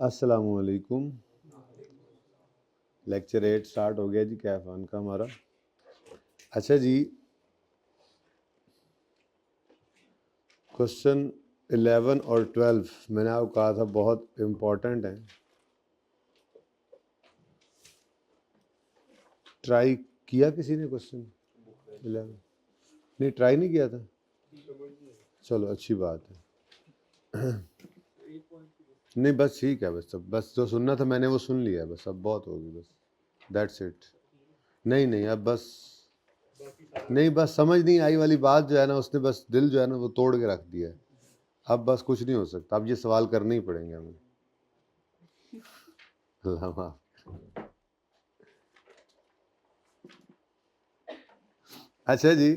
अस्सलामुअलैकुम। Lecture 8 start हो गया जी कैफान का हमारा। अच्छा जी, क्वेश्चन 11 और 12 मैंने आपको कहा था बहुत इम्पोर्टेंट है। ट्राई किया किसी ने क्वेश्चन 11? नहीं, ट्राई नहीं किया था। चलो अच्छी बात है। नहीं बस ठीक है, बस जो सुनना था मैंने वो सुन लिया, बस अब बहुत होगी, बस दैट्स इट। नहीं अब बस नहीं, बस समझ नहीं आई वाली बात जो है ना, उसने बस दिल जो है ना वो तोड़ के रख दिया है। अब बस कुछ नहीं हो सकता, अब ये सवाल करने ही पड़ेंगे हमें। अल्लाह माफ। अच्छा जी,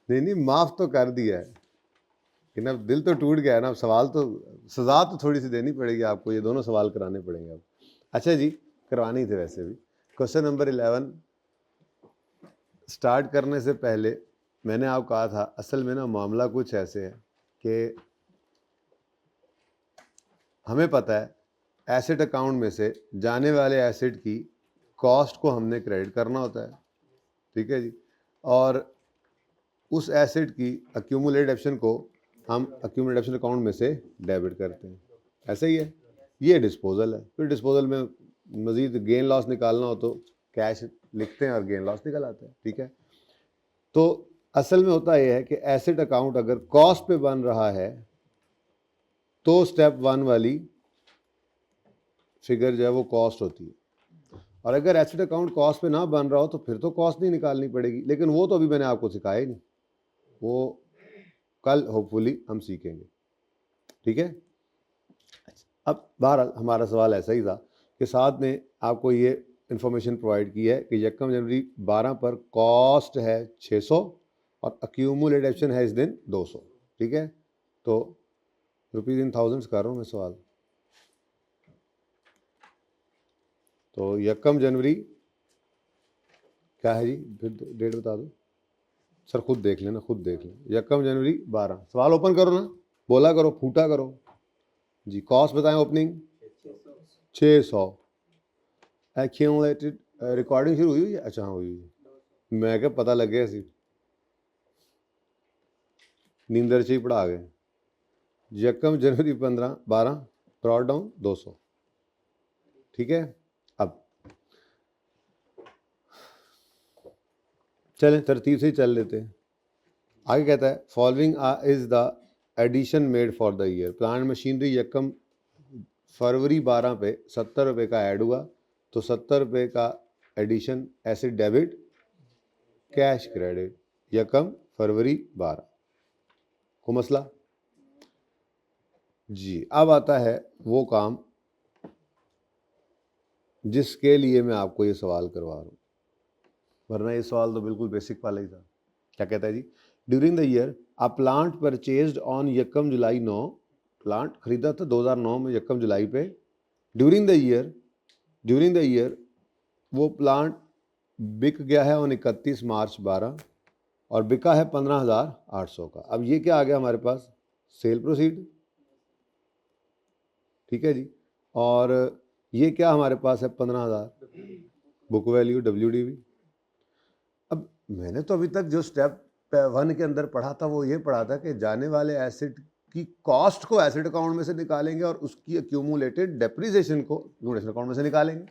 नहीं माफ तो कर दिया है, लेकिन अब दिल तो टूट गया है ना। अब सवाल तो, सजा तो थोड़ी सी देनी पड़ेगी आपको, ये दोनों सवाल कराने पड़ेंगे अब। अच्छा जी, करवानी थे वैसे भी। क्वेश्चन नंबर 11 स्टार्ट करने से पहले मैंने आपको कहा था, असल में ना मामला कुछ ऐसे है कि हमें पता है एसेट अकाउंट में से जाने वाले एसेट की कॉस्ट को हमने क्रेडिट करना होता है, ठीक है जी। और उस एसेट की अक्यूमुलेटेड एप्शन को हम अक्यूमुलेटेड एप्शन अकाउंट में से डेबिट करते हैं, ऐसा ही है। ये डिस्पोजल है। फिर डिस्पोजल में मजीद गेन लॉस निकालना हो तो कैश लिखते हैं और गेन लॉस निकल आता है, ठीक है। तो असल में होता यह है कि एसेट अकाउंट अगर कॉस्ट पे बन रहा है तो स्टेप 1 वाली फिगर जो है वो कॉस्ट होती है, और अगर एसेट अकाउंट कॉस्ट पे ना बन रहा हो तो फिर तो कॉस्ट नहीं निकालनी पड़ेगी, लेकिन वो तो अभी मैंने आपको सिखाया ही नहीं, वो कल होपफुली हम सीखेंगे, ठीक है। अब बहरहाल हमारा सवाल ऐसा ही था कि साथ में आपको ये इंफॉर्मेशन प्रोवाइड की है कि 1 जनवरी 12 पर कॉस्ट है 600 और अक्यूमुलेटेड एप्शन है इस दिन 200, ठीक है। तो रुपीज इन थाउजेंड्स कर रहा हूँ मैं सवाल। तो 1 जनवरी क्या है जी, फिर डेट बता दो सर, खुद देख लेना, खुद देख लें। 1 जनवरी 12, सवाल ओपन करो ना, बोला करो, फूटा करो जी। कॉस्ट बताएं ओपनिंग 600, एक्यूमुलेटेड रिकॉर्डिंग शुरू हुई है? अच्छा हाँ हुई है, मैं क्या पता लग गया सी, नींदर से ही पढ़ा गए। 1 जनवरी 12 ब्रॉट डाउन 200, ठीक है। अब चलें तरतीब से ही चल लेते हैं। आगे कहता है following is the addition made for the year. Plant machinery 1 फरवरी 12 पे 70 रुपये का ऐड हुआ, तो 70 रुपये का addition asset debit cash credit 1 फरवरी 12 को मसला जी। अब आता है वो काम जिसके लिए मैं आपको ये सवाल करवा रहा हूँ, वरना ये सवाल तो बिल्कुल बेसिक वाला ही था। क्या कहता है जी, during the year a plant purchased on 1 July 9, plant खरीदा था 2009 में 1 जुलाई पे। ड्यूरिंग द ईयर वो प्लांट बिक गया है ऑन 31 मार्च 12 और बिका है 15,800 का। अब ये क्या आ गया हमारे पास, सेल प्रोसीड, ठीक है जी। और ये क्या हमारे पास है 15,000 बुक वैल्यू WDV। अब मैंने तो अभी तक जो स्टेप 1 के अंदर पढ़ा था वो ये पढ़ा था कि जाने वाले एसेट की कॉस्ट को एसेट अकाउंट में से निकालेंगे और उसकी अक्यूमुलेटेड डेप्रिसिएशन को एक्यूमुलेशन अकाउंट में से निकालेंगे,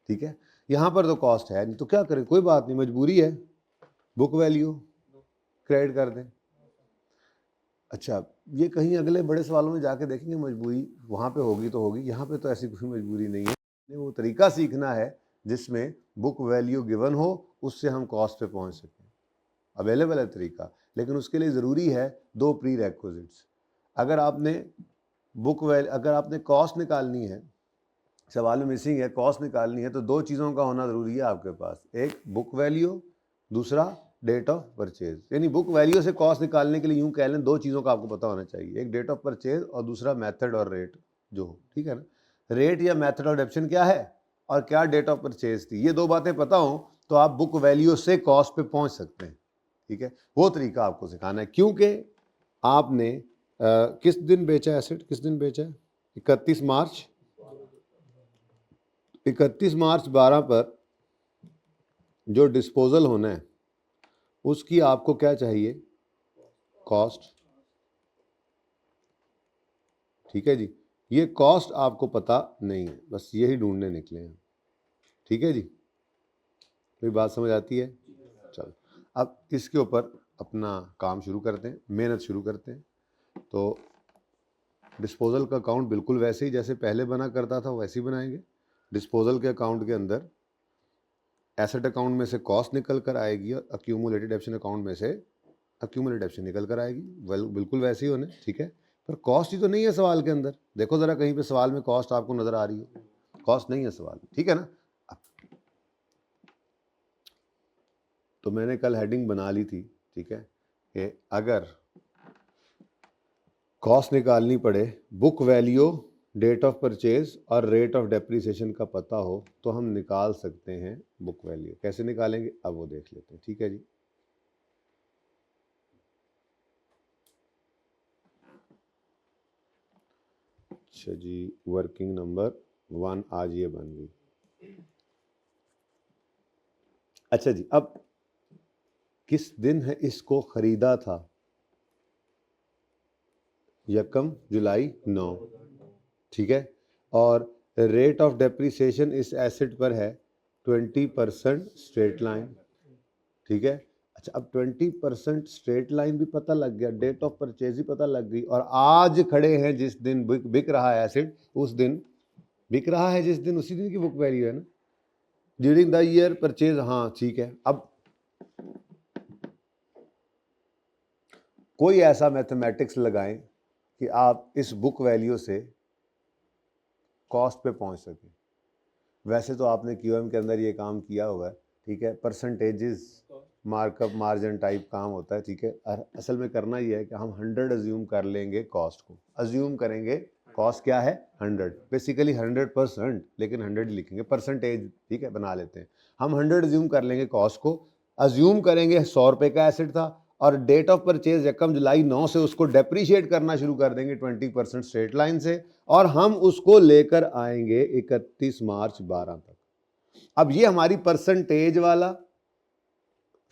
ठीक है। यहाँ पर तो कॉस्ट है नहीं, तो क्या करें, कोई बात नहीं, मजबूरी है, बुक वैल्यू क्रेडिट कर दें। अच्छा, ये कहीं अगले बड़े सवालों में जाके देखेंगे मजबूरी वहाँ पे होगी तो होगी, यहाँ पे तो ऐसी कोई मजबूरी नहीं है। वो तरीका सीखना है जिसमें बुक वैल्यू गिवन हो, उससे हम कॉस्ट पे पहुँच सकें। अवेलेबल है तरीका, लेकिन उसके लिए ज़रूरी है 2 प्री रेक्विजिट्स। अगर आपने अगर आपने कॉस्ट निकालनी है, सवाल में मिसिंग है, कॉस्ट निकालनी है, तो 2 चीज़ों का होना ज़रूरी है आपके पास, एक बुक वैल्यू, दूसरा डेट ऑफ परचेज। यानी बुक वैल्यू से कॉस्ट निकालने के लिए यूं कह लें 2 चीज़ों का आपको पता होना चाहिए, एक डेट ऑफ परचेज और दूसरा मेथड और रेट जो हो, ठीक है ना। रेट या मेथड ऑफ डेप्शन क्या है और क्या डेट ऑफ परचेज थी, ये 2 बातें पता हो तो आप बुक वैल्यू से कॉस्ट पे पहुंच सकते हैं, ठीक है। वो तरीका आपको सिखाना है, क्योंकि आपने किस दिन बेचा एसेट, किस दिन बेचा है? 31 मार्च 12 पर जो डिस्पोजल होना है उसकी आपको क्या चाहिए? कॉस्ट। ठीक है जी, ये कॉस्ट आपको पता नहीं है, बस यही ढूंढने निकले हैं। ठीक है जी, कोई बात समझ आती है? चलो अब इसके ऊपर अपना काम शुरू करते हैं, मेहनत शुरू करते हैं। तो डिस्पोजल का अकाउंट बिल्कुल वैसे ही जैसे पहले बना करता था वैसे ही बनाएंगे। डिस्पोजल के अकाउंट के अंदर एसेट अकाउंट में से कॉस्ट निकल कर आएगी और अक्यूमुलेटेड एप्शन अकाउंट में से अक्यूमुलेटेड एप्शन निकल कर आएगी। बिल्कुल वैसे ही होने, ठीक है। पर कॉस्ट ही तो नहीं है सवाल के अंदर। देखो ज़रा कहीं पे सवाल में कॉस्ट आपको नज़र आ रही हो? कॉस्ट नहीं है सवाल में, ठीक है ना। तो मैंने कल हेडिंग बना ली थी, ठीक है, कि अगर कॉस्ट निकालनी पड़े, book value, date of purchase और रेट ऑफ डेप्रिसिएशन का पता हो तो हम निकाल सकते हैं बुक वैल्यू। कैसे निकालेंगे अब वो देख लेते हैं, ठीक है जी। अच्छा जी, वर्किंग नंबर 1 आज ये बन गई। अच्छा जी, अब किस दिन है इसको खरीदा था? 1 जुलाई 9, ठीक है। और रेट ऑफ डेप्रिसिएशन इस एसेट पर है 20% स्ट्रेट लाइन, ठीक है। अच्छा, अब 20% स्ट्रेट लाइन भी पता लग गया, डेट ऑफ परचेज भी पता लग गई, और आज खड़े हैं जिस दिन बिक रहा है एसेट, उस दिन बिक रहा है, जिस दिन उसी दिन की बुक वैल्यू है ना, ड्यूरिंग द ईयर परचेज। हाँ ठीक है। अब कोई ऐसा मैथमेटिक्स लगाएं कि आप इस बुक वैल्यू से कॉस्ट पे पहुंच सके। वैसे तो आपने क्यूएम के अंदर ये काम किया हुआ है, ठीक है, परसेंटेजेस, मार्कअप, मार्जिन टाइप काम होता है, ठीक है। असल में करना ये है कि हम 100 अज्यूम कर लेंगे, कॉस्ट को अज्यूम करेंगे। कॉस्ट क्या है? 100, बेसिकली 100%, लेकिन 100 ही लिखेंगे, परसेंटेज, ठीक है, बना लेते हैं। हम 100 अज्यूम कर लेंगे कॉस्ट को, अज्यूम करेंगे 100 रुपये का एसेट था, और डेट ऑफ परचेज 1 जुलाई 9 से उसको डेप्रीशिएट करना शुरू कर देंगे 20% स्ट्रेट लाइन से, और हम उसको लेकर आएंगे 31 मार्च 12 तक। अब ये हमारी परसेंटेज वाला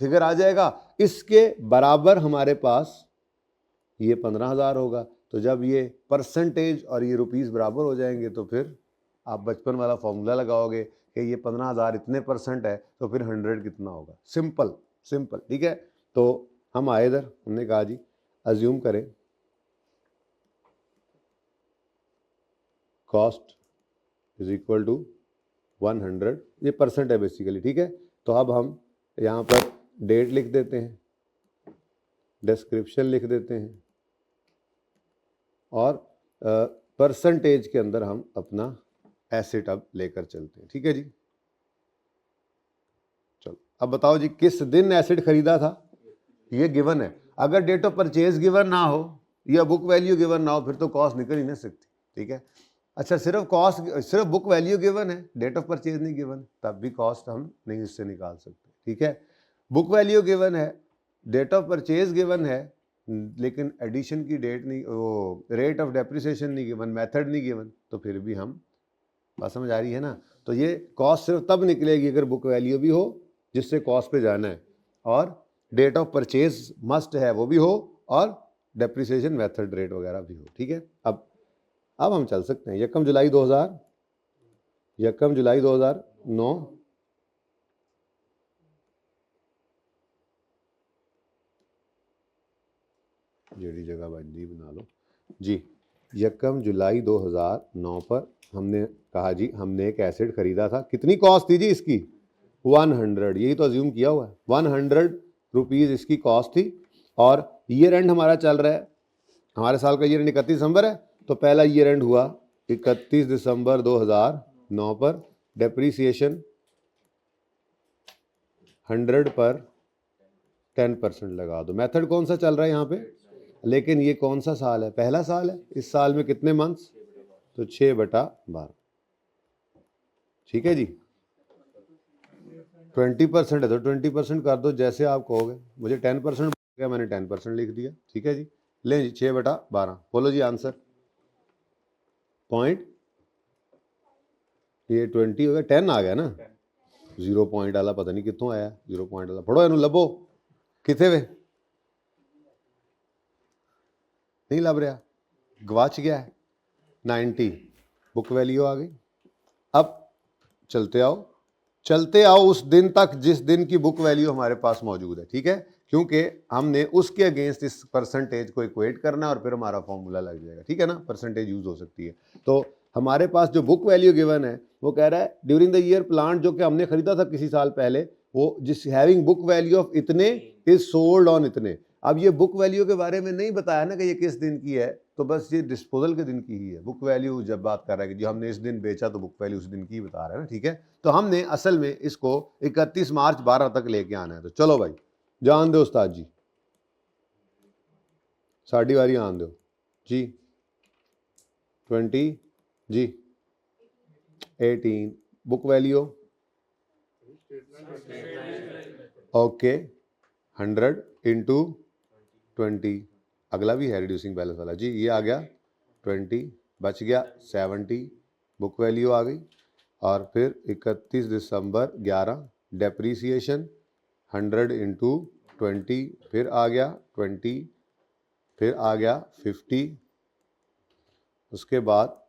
फिगर आ जाएगा। इसके बराबर हमारे पास ये 15,000 होगा। तो जब ये परसेंटेज और ये रुपीस बराबर हो जाएंगे तो फिर आप बचपन वाला फॉर्मूला लगाओगे कि ये 15,000 इतने परसेंट है तो फिर 100 कितना होगा। सिंपल सिंपल, ठीक है। तो हम आए इधर, हमने कहा जी अज्यूम करें कॉस्ट इज इक्वल टू 100, ये परसेंट है बेसिकली, ठीक है। तो अब हम यहाँ पर डेट लिख देते हैं, डिस्क्रिप्शन लिख देते हैं, और परसेंटेज के अंदर हम अपना एसेट अब लेकर चलते हैं, ठीक है जी। चलो अब बताओ जी, किस दिन एसेट खरीदा था? ये गिवन है। अगर डेट ऑफ परचेज गिवन ना हो या बुक वैल्यू गिवन ना हो फिर तो कॉस्ट निकल ही नहीं सकती, ठीक है। अच्छा, सिर्फ कॉस्ट, सिर्फ बुक वैल्यू गिवन है, डेट ऑफ परचेज नहीं गिवन, तब भी कॉस्ट हम नहीं इससे निकाल सकते, ठीक है। बुक वैल्यू गिवन है, डेट ऑफ परचेज गिवन है, लेकिन एडिशन की डेट नहीं, वो रेट ऑफ डेप्रिसिएशन नहीं गिवन, मेथड नहीं गिवन, तो फिर भी हम, बात समझ आ रही है ना। तो ये कॉस्ट सिर्फ तब निकलेगी अगर बुक वैल्यू भी हो जिससे कॉस्ट पे जाना है, और डेट ऑफ परचेज मस्ट है वो भी हो, और डेप्रिसिएशन मेथड रेट वगैरह भी हो, ठीक है। अब हम चल सकते हैं। 1 जुलाई 2009, जेडी जगह बंदी बना लो जी। 1 जुलाई 2009 पर हमने कहा जी हमने एक एसेट खरीदा था। कितनी कॉस्ट थी जी इसकी? 100, यही तो अज्यूम किया हुआ है। 100 रुपीज़ इसकी कॉस्ट थी, और ईयर एंड हमारा चल रहा है, हमारे साल का ईयर एंड 31 दिसंबर है, तो पहला ईयर एंड हुआ 31 दिसंबर 2009 पर। डेप्रीसिएशन 100 पर 10% लगा दो। मेथड कौन सा चल रहा है यहाँ पे? लेकिन ये कौन सा साल है? पहला साल है। इस साल में कितने मंथ्स? तो 6/12, ठीक है जी। 20% है तो 20% कर दो, जैसे आप कहोगे। मुझे 10% गया, मैंने 10% लिख दिया, ठीक है जी। लें जी 6/12। बोलो जी आंसर। पॉइंट ये 20 हो गया, 10 आ गया ना। 0 पॉइंट वाला पता नहीं कितों आया। 0 पॉइंट वाला पढ़ो इनू लभो किथे वे, नहीं लभ रहा, गवाच गया है। 90 बुक वैल्यू आ गई। अब चलते आओ उस दिन तक जिस दिन की बुक वैल्यू हमारे पास मौजूद है, ठीक है, क्योंकि हमने उसके अगेंस्ट इस परसेंटेज को इक्वेट करना है और फिर हमारा फॉर्मूला लग जाएगा, ठीक है ना। परसेंटेज यूज हो सकती है। तो हमारे पास जो बुक वैल्यू गिवन है वो कह रहा है ड्यूरिंग द ईयर प्लांट जो कि हमने खरीदा था किसी साल पहले, वो जिस हैविंग बुक वैल्यू ऑफ इतने इज सोल्ड ऑन इतने। अब ये बुक वैल्यू के बारे में नहीं बताया ना कि ये किस दिन की है, तो बस ये डिस्पोजल के दिन की ही है। बुक वैल्यू जब बात कर रहा है कि जो हमने इस दिन बेचा तो बुक वैल्यू उस दिन की बता रहा है ना, ठीक है। तो हमने असल में इसको 31 मार्च 12 तक लेके आना है। तो चलो भाई जान दो उस्ताद जी, साड़ी वारी आन दो जी। 20 जी 18 बुक वैल्यू ओके 100 इंटू 20। अगला भी है रिड्यूसिंग बैलेंस वाला जी, ये आ गया 20 बच गया 70 बुक वैल्यू आ गई। और फिर 31 दिसंबर 11 डेप्रीसिएशन 100 इंटू 20 फिर आ गया 20 फिर आ गया 50। उसके बाद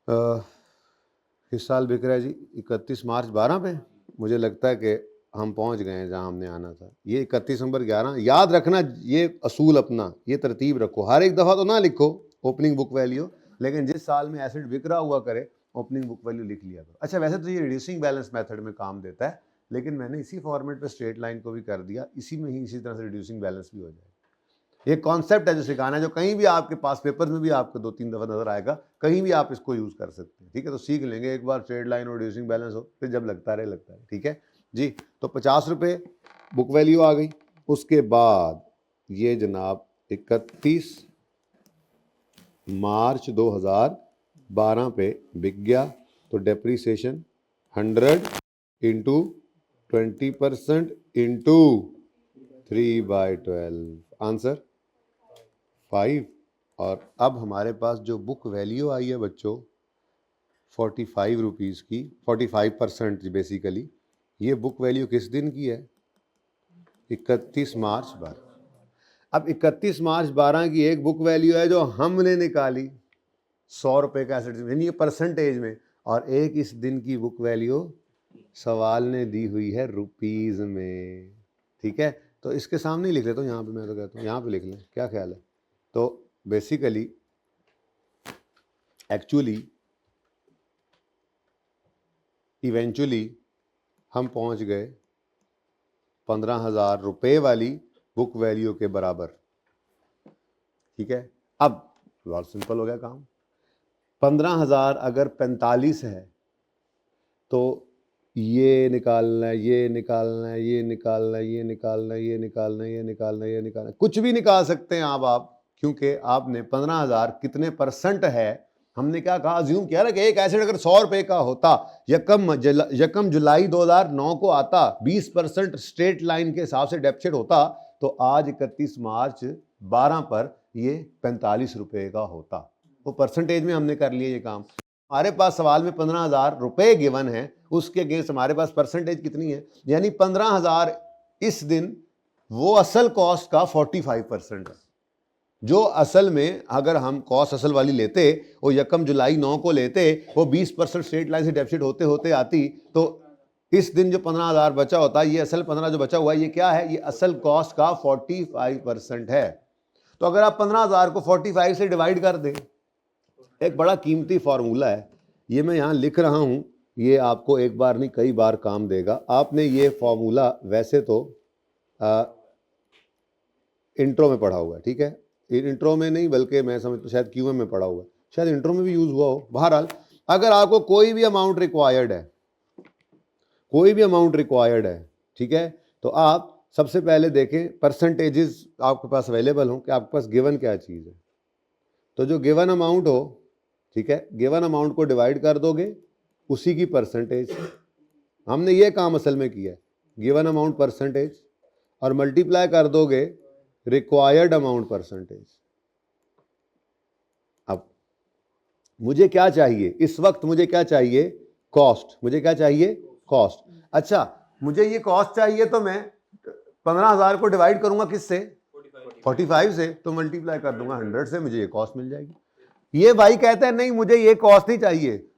किस साल बिक रहा है जी 31 मार्च 12 पे। मुझे लगता है कि हम पहुंच गए हैं जहां हमने आना था। ये 31 नंबर 11 याद रखना, ये असूल अपना, ये तरतीब रखो। हर एक दफ़ा तो ना लिखो ओपनिंग बुक वैल्यू, लेकिन जिस साल में एसेट बिक रहा हुआ करे ओपनिंग बुक वैल्यू लिख लिया करो। अच्छा वैसे तो ये रिड्यूसिंग बैलेंस मेथड में काम देता है, लेकिन मैंने इसी फॉर्मेट पे स्ट्रेट लाइन को भी कर दिया, इसी में ही इसी तरह से रिड्यूसिंग बैलेंस भी हो जाएगा। ये कॉन्सेप्ट है जो सिखाना है, जो कहीं भी आपके पास पेपर में भी आपको 2-3 दफ़ा नजर आएगा, कहीं भी आप इसको यूज़ कर सकते हैं, ठीक है। तो सीख लेंगे एक बार स्ट्रेट लाइन और रिड्यूसिंग बैलेंस हो, फिर जब लगता रहे, ठीक है जी। तो 50 रुपये बुक वैल्यू आ गई। उसके बाद ये जनाब 31 मार्च 2012 पे बिक गया, तो डेप्रीसिएशन 100 इंटू 20% इंटू 3/12 आंसर 5। और अब हमारे पास जो बुक वैल्यू आई है बच्चों 45 रुपीज़ की, 45% बेसिकली, ये बुक वैल्यू किस दिन की है 31 मार्च 12। अब 31 मार्च 12 की एक बुक वैल्यू है जो हमने निकाली 100 रुपये का एसेट यानी परसेंटेज में, और एक इस दिन की बुक वैल्यू सवाल ने दी हुई है रुपीज़ में, ठीक है। तो इसके सामने ही लिख लेता हूँ यहाँ पे, मैं तो कहता हूँ यहाँ पे लिख लें, क्या ख्याल है। तो बेसिकली एक्चुअली इवेंचुअली हम पहुंच गए 15,000 रुपये वाली बुक वैल्यू के बराबर, ठीक है। अब बहुत सिंपल हो गया काम। 15,000 अगर 45 है तो ये निकालना है, ये निकालना है, ये निकालना है, ये निकालना है, ये निकालना है, ये निकालना है, ये निकालना है, कुछ भी निकाल सकते हैं आप, क्योंकि आपने 15,000 कितने परसेंट है, हमने क्या कहा, अज्यूम किया ना कि एक एसेट अगर 100 रुपये का होता, यकम जुलाई 2009 को आता, 20% स्ट्रेट लाइन के हिसाब से डेप्सिट होता, तो आज 31 मार्च 12 पर ये 45 रुपये का होता। वो परसेंटेज में हमने कर लिया ये काम। हमारे पास सवाल में 15,000 रुपये गिवन है, उसके अगेंस्ट हमारे पास परसेंटेज कितनी है, यानी 15,000 इस दिन वो असल कॉस्ट का 45% है। जो असल में अगर हम कॉस्ट असल वाली लेते, वो यकम जुलाई 9 को लेते, वो 20% स्ट्रेट लाइन से डेफिसिट होते होते आती, तो इस दिन जो 15,000 बचा होता, ये असल 15 जो बचा हुआ है, ये क्या है, ये असल कॉस्ट का 45% है। तो अगर आप 15,000 को 45 से डिवाइड कर दें, एक बड़ा कीमती फार्मूला है, ये मैं यहाँ लिख रहा हूँ, ये आपको एक बार नहीं कई बार काम देगा। आपने ये फार्मूला वैसे तो इंट्रो में पढ़ा हुआ है, ठीक है, इंट्रो में नहीं बल्कि मैं समझता शायद क्यूएम में पढ़ा हुआ है, शायद इंट्रो में भी यूज़ हुआ हो। बहरहाल अगर आपको कोई भी अमाउंट रिक्वायर्ड है, कोई भी अमाउंट रिक्वायर्ड है, ठीक है, तो आप सबसे पहले देखें परसेंटेजेस आपके पास अवेलेबल हों कि आपके पास गिवन क्या चीज़ है। तो जो गिवन अमाउंट हो, ठीक है, गिवन अमाउंट को डिवाइड कर दोगे उसी की परसेंटेज। हमने ये काम असल में किया है, गिवन अमाउंट परसेंटेज और मल्टीप्लाई कर दोगे रिक्वायर्ड अमाउंट परसेंटेज। अब मुझे क्या चाहिए इस वक्त, मुझे क्या चाहिए, कॉस्ट। मुझे क्या चाहिए, कॉस्ट। अच्छा, मुझे ये कॉस्ट चाहिए तो मैं 15,000 को डिवाइड करूंगा किससे, 45 से, तो मल्टीप्लाई कर दूंगा 100 से, मुझे ये कॉस्ट मिल जाएगी। ये भाई कहते हैं नहीं मुझे ये कॉस्ट नहीं चाहिए,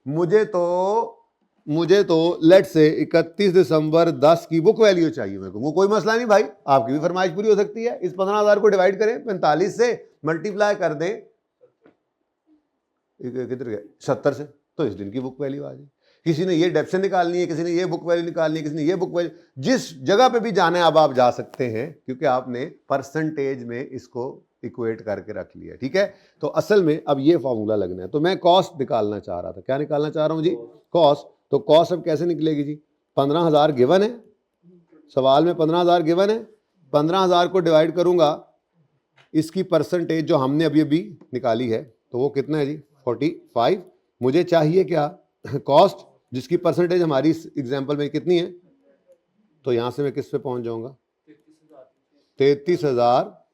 मुझे तो लेट से 31 दिसंबर 10 की बुक वैल्यू चाहिए मेरे को। वो कोई मसला नहीं भाई, आपकी भी फरमाइश पूरी हो सकती है। इस 15,000 को डिवाइड करें 45 से, मल्टीप्लाई कर दें किधर गए 70 से, तो इस दिन की बुक वैल्यू आ जाए। किसी ने ये डेप्शन निकालनी है, किसी ने ये बुक वैल्यू निकालनी है, किसी ने ये बुक वैल्यू, जिस जगह पे भी जाना है अब आप जा सकते हैं, क्योंकि आपने परसेंटेज में इसको इक्वेट करके रख लिया। ठीक है, तो असल में अब ये फॉर्मूला लगना है। तो मैं कॉस्ट निकालना चाह रहा था, क्या निकालना चाह रहा हूं जी, कॉस्ट। तो कॉस्ट अब कैसे निकलेगी जी, 15,000 गिवन है, सवाल में 15,000 गिवन है, 15,000 को डिवाइड करूंगा इसकी परसेंटेज जो हमने अभी अभी निकाली है, तो वो कितना है जी, 45। मुझे चाहिए क्या, कॉस्ट, जिसकी परसेंटेज हमारी इस एग्जाम्पल में कितनी है, तो यहां से मैं किस पे पहुंच जाऊंगा, 33,000।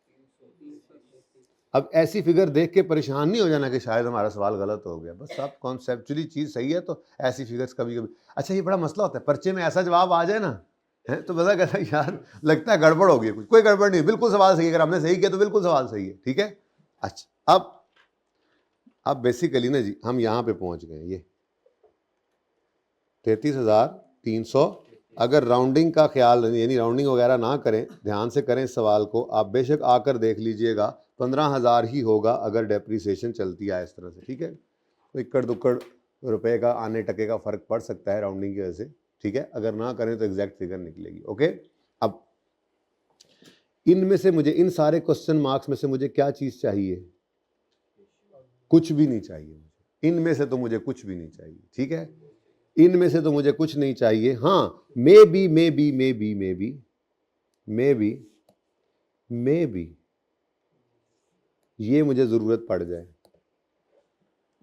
अब ऐसी फिगर देख के परेशान नहीं हो जाना कि शायद हमारा सवाल गलत हो गया, बस आप कॉन्सेप्चुअली चीज सही है तो ऐसी फिगर्स कभी कभी, अच्छा ये बड़ा मसला होता है, पर्चे में ऐसा जवाब आ जाए ना है तो बता कहता यार लगता है गड़बड़ हो गई, कुछ कोई गड़बड़ नहीं, बिल्कुल सवाल सही है, अगर हमने सही किया तो बिल्कुल सवाल सही है। ठीक है, अच्छा अब बेसिकली ना जी हम यहाँ पे पहुंच गए, ये 33,300। अगर राउंडिंग का ख्याल यानी राउंडिंग वगैरह ना करें, ध्यान से करें इस सवाल को, आप बेशक आकर देख लीजिएगा 15,000 ही होगा अगर डेप्रीसिएशन चलती है इस तरह से। ठीक है, तो इक्कड़ दुक्कड़ रुपए का आने टके का फर्क पड़ सकता है राउंडिंग की वजह से। ठीक है, अगर ना करें तो एग्जैक्ट फिगर निकलेगी। ओके, अब इनमें से मुझे, इन सारे क्वेश्चन मार्क्स में से मुझे क्या चीज चाहिए, कुछ भी नहीं चाहिए मुझे, इनमें से तो मुझे कुछ भी नहीं चाहिए। ठीक है, इनमें से तो मुझे कुछ नहीं चाहिए। हाँ, मे बी ये मुझे जरूरत पड़ जाए,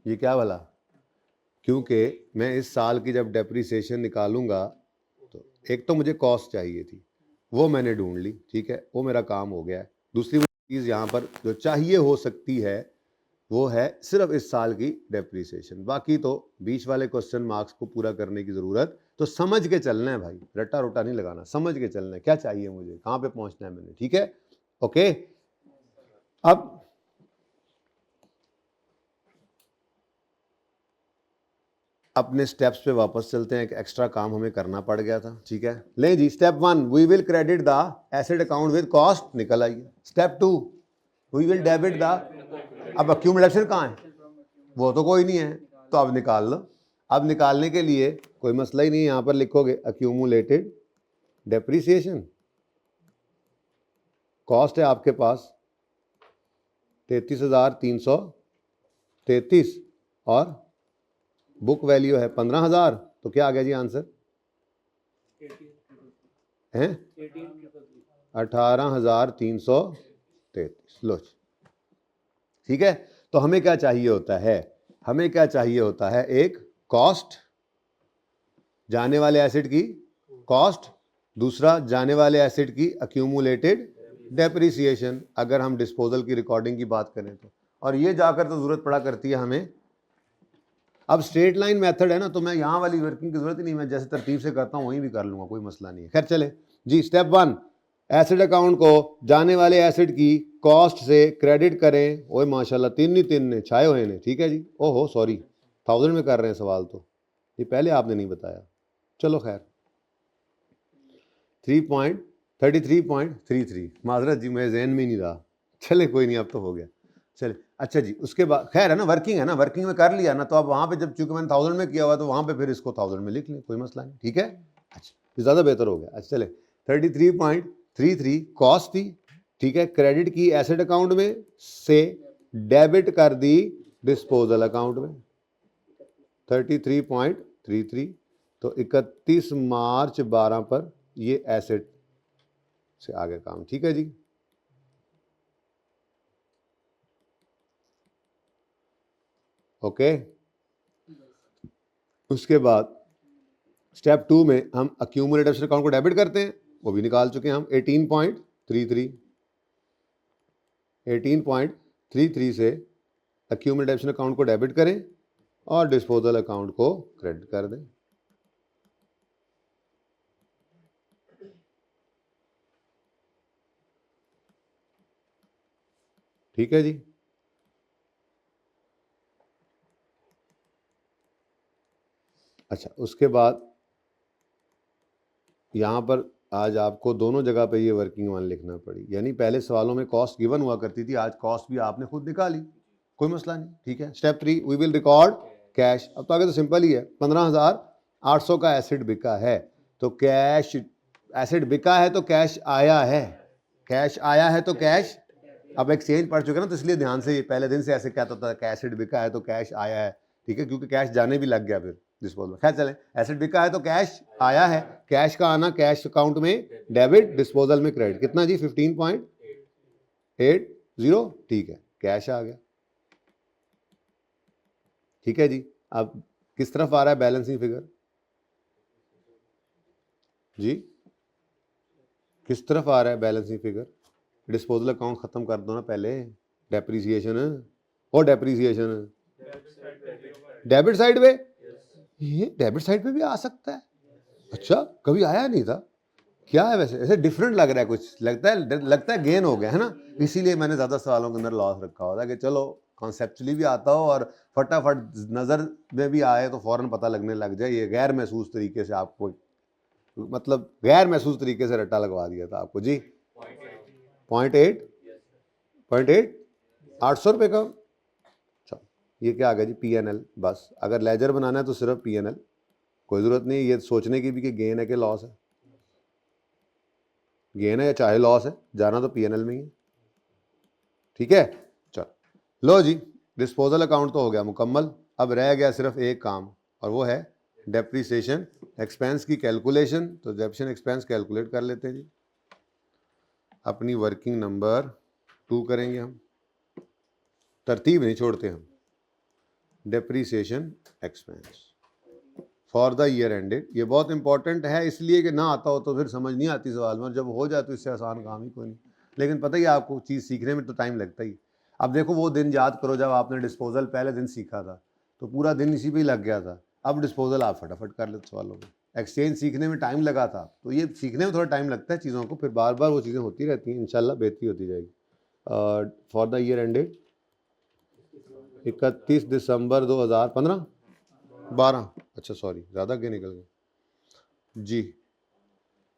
ये क्या भला, क्योंकि मैं इस साल की जब डेप्रीसिएशन निकालूंगा तो एक तो मुझे कॉस्ट चाहिए थी, वो मैंने ढूंढ ली। ठीक है, वो मेरा काम हो गया है। दूसरी चीज़ यहाँ पर जो चाहिए हो सकती है वो है सिर्फ इस साल की डेप्रीसिएशन, बाकी तो बीच वाले क्वेश्चन मार्क्स को पूरा करने की ज़रूरत, तो समझ के चलना है भाई, रट्टा रोटा नहीं लगाना, समझ के चलना है क्या चाहिए मुझे, कहाँ पे पहुँचना है मैंने। ठीक है, ओके। अब अपने स्टेप्स पे वापस चलते हैं, एक एक्स्ट्रा काम हमें करना पड़ गया था। ठीक है, ले जी, step 1 we will credit the asset account with cost, निकल आइए। Step 2 we will debit the, अब अक्यूमुलेशन कहाँ है, वो तो कोई नहीं है, तो अब निकाल लो। अब निकालने के लिए कोई मसला ही नहीं है, यहाँ पर लिखोगे अक्यूमुलेटेड डेप्रीसिएशन, कॉस्ट है आपके पास 33,333 और बुक वैल्यू है 15,000, तो क्या आ गया जी आंसर, हैं 18,333। लो, ठीक है, तो हमें क्या चाहिए होता है, हमें क्या चाहिए होता है, एक कॉस्ट, जाने वाले एसेट की कॉस्ट, दूसरा जाने वाले एसेट की अक्यूमुलेटेड डेप्रीसिएशन, अगर हम डिस्पोजल की रिकॉर्डिंग की बात करें तो, और ये जाकर तो जरूरत पड़ा करती है हमें। अब स्ट्रेट लाइन मेथड है ना, तो मैं यहाँ वाली वर्किंग की जरूरत ही नहीं, मैं जैसे तरतीब से करता हूँ वहीं भी कर लूंगा, कोई मसला नहीं है। खैर चले जी, स्टेप 1 एसेट अकाउंट को जाने वाले एसेट की कॉस्ट से क्रेडिट करें। ओए माशाल्लाह, तीन ने छाए हुए ने। ठीक है जी, ओहो सॉरी, 1000 में कर रहे हैं सवाल, तो ये पहले आपने नहीं बताया, चलो खैर 33.33, माजरत जी मेरे जहन में नहीं रहा, चले कोई नहीं, अब तो हो गया, चले। अच्छा जी, उसके बाद खैर है ना, वर्किंग है ना, वर्किंग में कर लिया ना, तो अब वहाँ पे जब चूंकि मैंने 1000 में किया हुआ तो वहाँ पे फिर इसको 1000 में लिख लें, कोई मसला नहीं। ठीक है, अच्छा ज़्यादा बेहतर हो गया। अच्छा चले, 33.33 कॉस्ट थी, ठीक है, क्रेडिट की एसेट अकाउंट में से डेबिट कर दी डिस्पोजल अकाउंट में 33.33, तो 31 मार्च 12 पर ये एसेट से आगे काम। ठीक है जी, ओके। उसके बाद स्टेप 2 में हम अक्यूमुलेटेड अकाउंट को डेबिट करते हैं, वो भी निकाल चुके हैं हम 18.33। 18.33 से एक्यूमुलेशन अकाउंट को डेबिट करें और डिस्पोजल अकाउंट को क्रेडिट कर दें। ठीक है जी। अच्छा, उसके बाद यहाँ पर आज आपको दोनों जगह पे ये वर्किंग वन लिखना पड़ी, यानी पहले सवालों में कॉस्ट गिवन हुआ करती थी, आज कॉस्ट भी आपने खुद निकाली, कोई मसला नहीं। ठीक है। Step 3, we will record cash. अब तो आगे तो सिंपल ही है, 15,800 का एसेट बिका है तो कैश, एसेट बिका है तो कैश आया है, कैश आया है तो कैश। अब एक्सचेंज पढ़ चुके ना, तो इसलिए ध्यान से, पहले दिन से ऐसे कहता था कि एसेट बिका है तो कैश आया है। ठीक है, क्योंकि कैश जाने भी लग गया फिर डिस्पोजल। खैर चलें, एसेट बिका है तो कैश आया है, कैश का आना कैश अकाउंट में डेबिट, डिस्पोजल में क्रेडिट। कितना जी? 15.80। ठीक है, कैश आ गया। ठीक है जी। अब किस तरफ आ रहा है बैलेंसिंग फिगर जी? किस तरफ आ रहा है बैलेंसिंग फिगर? डिस्पोजल अकाउंट खत्म कर दो ना पहले, डेप्रीसिएशन और डेप्रीसिएशन डेबिट साइड पे, ये डेबिट साइड पे भी आ सकता है। अच्छा, कभी आया नहीं था, क्या है वैसे? ऐसे डिफरेंट लग रहा है, कुछ लगता है गेन हो गया है ना, इसीलिए मैंने ज़्यादा सवालों के अंदर लॉस रखा होता है कि चलो कॉन्सेप्चुअली भी आता हो और फटाफट नज़र में भी आए तो फ़ौरन पता लगने लग जाए। ये गैर महसूस तरीके से आपको, मतलब गैर महसूस तरीके से रट्टा लगवा दिया था आपको जी। 0.8 800 रुपये का। अच्छा, ये क्या आ गया जी? PNL। बस अगर लेजर बनाना है तो सिर्फ PNL, कोई ज़रूरत नहीं ये सोचने की भी कि गेन है कि लॉस है। गेन है या चाहे लॉस है, जाना तो PNL में ही है। ठीक है, चलो लो जी, डिस्पोजल अकाउंट तो हो गया मुकम्मल। अब रह गया सिर्फ एक काम, और वो है डेप्रीसिएशन एक्सपेंस की कैलकुलेशन। तो डेप्रीसिएशन एक्सपेंस कैलकुलेट कर लेते हैं जी। अपनी वर्किंग नंबर 2 करेंगे हम, तरतीब नहीं छोड़ते हम। Depreciation expense for the year ended, ये बहुत इंपॉर्टेंट है, इसलिए कि ना आता हो तो फिर समझ नहीं आती सवाल में, और जब हो जाए तो इससे आसान काम ही कोई नहीं। लेकिन पता ही आपको, चीज़ सीखने में तो टाइम लगता ही। अब देखो वो दिन याद करो जब आपने डिस्पोजल पहले दिन सीखा था, तो पूरा दिन इसी पे ही लग गया था। अब डिस्पोजल आप फटाफट कर लेते सवालों में। एक्सचेंज सीखने में टाइम लगा था, तो ये सीखने में थोड़ा टाइम लगता है चीज़ों को, फिर बार बार वो चीज़ें होती रहती हैं, इंशाल्लाह बेहतरी होती जाएगी। For the year ended 31 December 2015 12, अच्छा सॉरी ज़्यादा के निकल गए जी।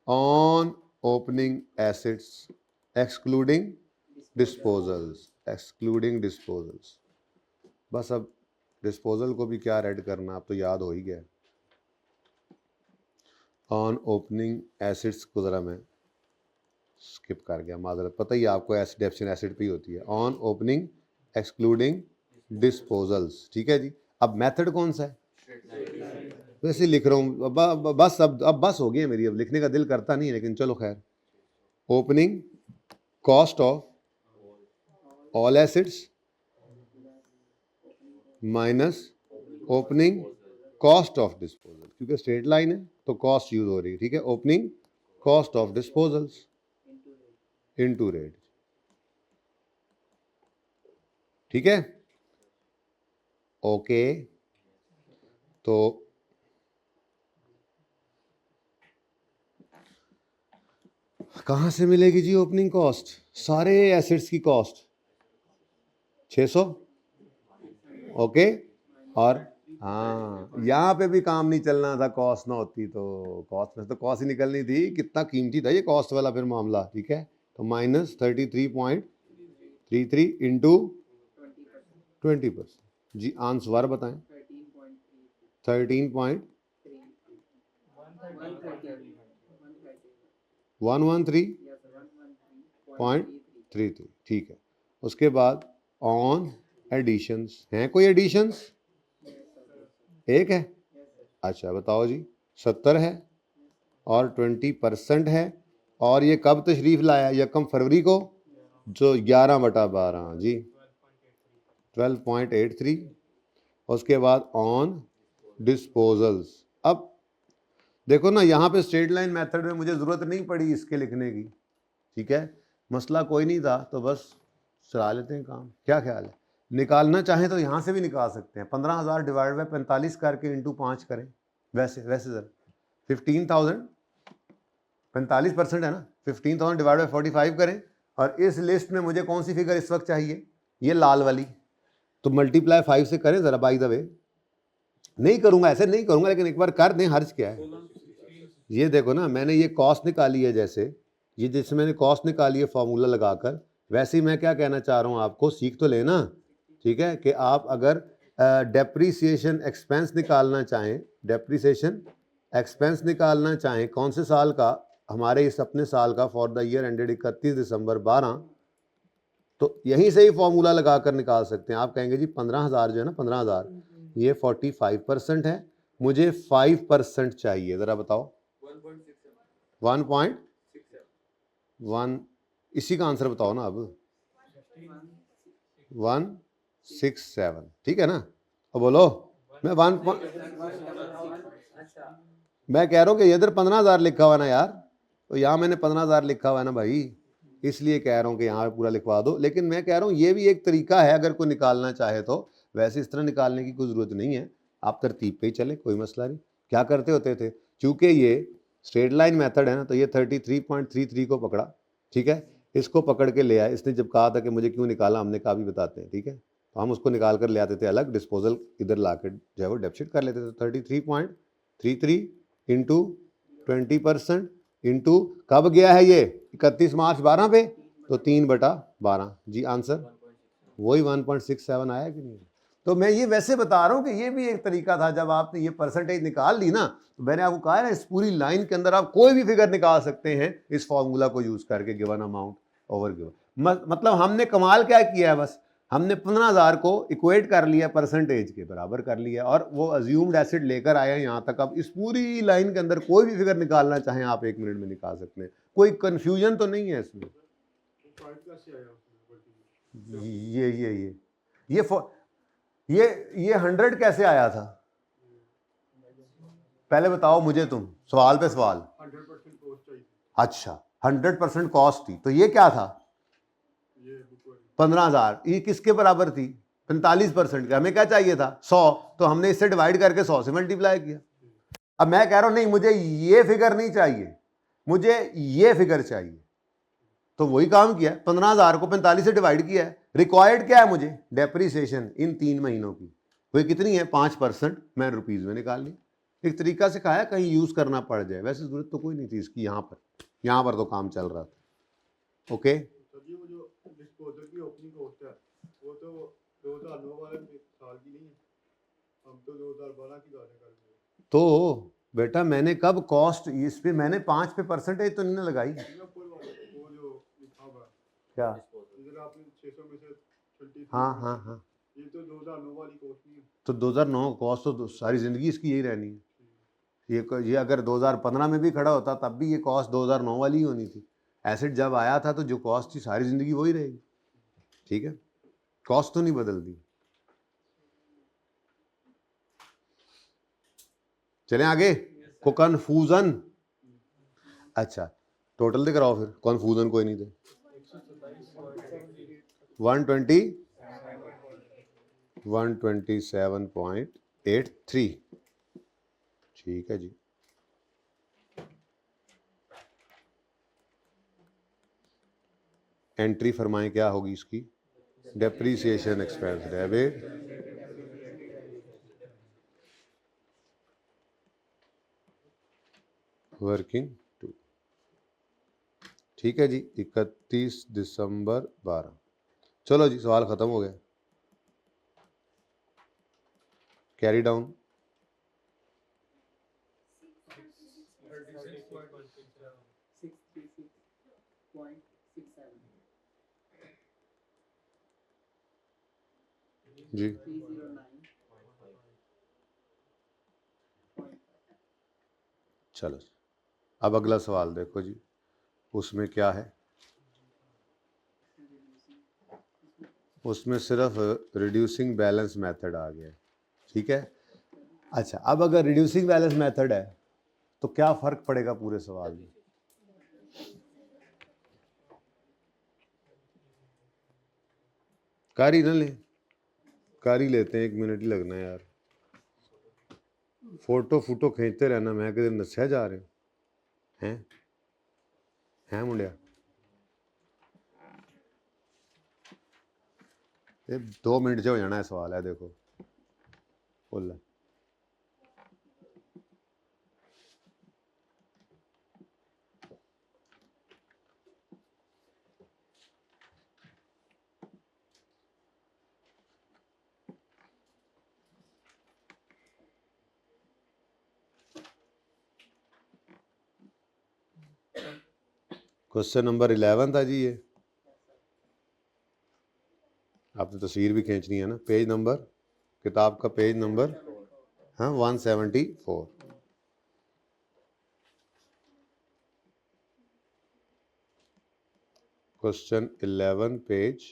On opening assets excluding disposals, excluding disposals. बस अब डिस्पोजल को भी क्या रेड करना, अब तो याद हो ही गया। ऑन ओपनिंग एसेट्स को ज़रा मैं स्किप कर गया, माजरत, पता ही आपको डेप्शन एसिड पे ही होती है। On opening excluding disposals. ठीक है जी। अब मेथड कौन सा है? वैसे लिख रहा हूँ, बस अब बस हो गई है मेरी, अब लिखने का दिल करता नहीं है, लेकिन चलो खैर। Opening cost of all assets minus opening cost of disposal, क्योंकि स्ट्रेट लाइन है तो कॉस्ट यूज हो रही है। ठीक है, opening cost of disposals into rate. ठीक है, ओके। तो कहाँ से मिलेगी जी ओपनिंग कॉस्ट? सारे एसेट्स की कॉस्ट 600। ओके, और हाँ, यहाँ पे भी काम नहीं चलना था, कॉस्ट ना होती तो कॉस्ट में तो कॉस्ट ही निकलनी थी। कितना कीमती था ये कॉस्ट वाला फिर मामला। ठीक है, तो -33.33 इंटू 20%। जी आंसर बताएं। 13.113.33। ठीक है, उसके बाद ऑन एडिशंस, हैं कोई एडिशंस? एक है, अच्छा बताओ जी। 70 है और 20% है, और ये कब तशरीफ लाया? यकम फरवरी को, जो 11/12 जी 12.83। उसके बाद ऑन डिस्पोजल्स। अब देखो ना, यहाँ पे स्ट्रेट लाइन मेथड में मुझे ज़रूरत नहीं पड़ी इसके लिखने की। ठीक है, मसला कोई नहीं था, तो बस चला लेते हैं काम, क्या ख्याल है? निकालना चाहें तो यहाँ से भी निकाल सकते हैं, 15,000 डिवाइड बाई 45 करके इंटू 5 करें, वैसे ज़रा 15,000 45% है ना, 15,000 डिवाइड बाई 45 करें, और इस लिस्ट में मुझे कौन सी फिगर इस वक्त चाहिए? ये लाल वाली, तो मल्टीप्लाई 5 से करें ज़रा, बाय द वे नहीं करूँगा, ऐसे नहीं करूँगा, लेकिन एक बार कर दें, हर्ज क्या है? ये देखो ना, मैंने ये कॉस्ट निकाली है, जैसे ये जैसे मैंने कॉस्ट निकाली है फॉर्मूला लगाकर, वैसे ही मैं क्या कहना चाह रहा हूँ आपको, सीख तो लेना, ठीक है, कि आप अगर डेप्रीसिएशन एक्सपेंस निकालना चाहें, डेप्रीसिएशन एक्सपेंस निकालना चाहें कौन से साल का? हमारे इस अपने साल का, फॉर द ईयर एंडेड 31 दिसंबर 12, तो यहीं से ही फॉर्मूला लगाकर निकाल सकते हैं। आप कहेंगे जी 15,000 जो है ना, 15,000 ये 45% है, मुझे 5% चाहिए, ज़रा बताओ 1.1, इसी का आंसर बताओ ना अब, 167, ठीक है ना? अब बोलो, मैं मैं कह रहा हूँ कि इधर 15,000 लिखा हुआ ना यार, तो यहाँ मैंने 15,000 लिखा हुआ है ना भाई, इसलिए कह रहा हूँ कि यहाँ पे पूरा लिखवा दो। लेकिन मैं कह रहा हूँ ये भी एक तरीका है, अगर कोई निकालना चाहे तो। वैसे इस तरह निकालने की कोई ज़रूरत नहीं है, आप तरतीब पे ही चले, कोई मसला नहीं। क्या करते होते थे, चूँकि ये स्ट्रेट लाइन मेथड है ना, तो ये 33.33 को पकड़ा, ठीक है, इसको पकड़ के ले आए। इसने जब कहा था कि मुझे क्यों निकाला, हमने कहा भी बताते हैं, ठीक है, तो हम उसको निकाल कर ले आते थे अलग, डिस्पोजल इधर ला कर जो है वो डेप्सिट कर लेते थे। 33.33 इंटू 20% इंटू कब गया है ये, 31 मार्च 12 पे, तो 3/12 जी, आंसर वही 1.67 आया कि नहीं? तो मैं ये वैसे बता रहा हूँ कि ये भी एक तरीका था। जब आपने ये परसेंटेज निकाल ली ना, तो मैंने आपको कहा है ना, इस पूरी लाइन के अंदर आप कोई भी फिगर निकाल सकते हैं इस फॉर्मूला को यूज करके, गिवन अमाउंट ओवर गिवन। मतलब हमने कमाल क्या किया है, बस हमने 15,000 को इक्वेट कर लिया, परसेंटेज के बराबर कर लिया, और वो अज्यूम्ड एसिड लेकर आया यहाँ तक। अब इस पूरी लाइन के अंदर कोई भी फिगर निकालना चाहें आप 1 मिनट में निकाल सकते हैं, कोई कंफ्यूजन तो नहीं है इसमें। ये 100 कैसे आया था, पहले बताओ मुझे तुम, सवाल पे सवाल। 100% अच्छा, 100% कॉस्ट थी, तो ये क्या था? 15,000। ये किसके बराबर थी? 45% का। हमें क्या चाहिए था? 100, तो हमने इससे डिवाइड करके 100 से मल्टीप्लाई किया। अब मैं कह रहा हूं नहीं, मुझे ये फिगर नहीं चाहिए, मुझे ये फिगर चाहिए, तो वही काम किया, 15,000 को 45 से डिवाइड किया है। रिक्वायर्ड क्या है मुझे? डेप्रीसिएशन इन 3 महीनों की, वही कितनी है? 5%। मैं रुपीज में निकाल ली। एक तरीका से कहा है, कहीं यूज करना पड़ जाए, वैसे जरूरत तो कोई नहीं थी इसकी, यहाँ पर तो काम चल रहा था। ओके, वो तो 2009 वाले साल की नहीं है, हम तो 2012 की बात कर रहे हैं। तो बेटा मैंने कब कॉस्ट इस पे, मैंने 5 पे परसेंटेज तो नहीं लगाई। वो जो लिखा हुआ क्या, इधर आपने 600 में से हाँ, ये तो 2009 वाली कॉस्ट नहीं है। तो 2009 कॉस्ट तो सारी जिंदगी इसकी यही रहनी है। ये अगर 2015 में भी खड़ा होता तब भी ये कॉस्ट 2009 वाली ही होनी थी। एसिड जब आया था तो जो कॉस्ट थी सारी जिंदगी वही रहेगी, ठीक है, कॉस्ट तो नहीं बदलती। चलें आगे, को कन्फ्यूजन। अच्छा, टोटल दे कराओ फिर, कन्फ्यूजन कोई नहीं थे। 127.83, ठीक है जी। एंट्री फरमाएं क्या होगी इसकी? Depreciation expense debit, working two, ठीक है जी, 31 दिसंबर 12। चलो जी, सवाल खत्म हो गया, कैरी डाउन। जी, चलो अब अगला सवाल देखो जी, उसमें क्या है? उसमें सिर्फ रिड्यूसिंग बैलेंस मेथड आ गया, ठीक है। अच्छा, अब अगर रिड्यूसिंग बैलेंस मेथड है तो क्या फर्क पड़ेगा पूरे सवाल में? कार ही ना लें, कार ही लेते हैं, 1 मिनट ही लगना है यार। फोटो खींचते रहना, मैं किधर नस्या जा रहे हैं मुंडिया। ये 2 मिनट से हो जाना है सवाल है, देखो बोल। क्वेश्चन नंबर 11 था जी ये। आपने तस्वीर भी खींचनी है ना। पेज नंबर, किताब का पेज नंबर, हाँ 174। क्वेश्चन 11 पेज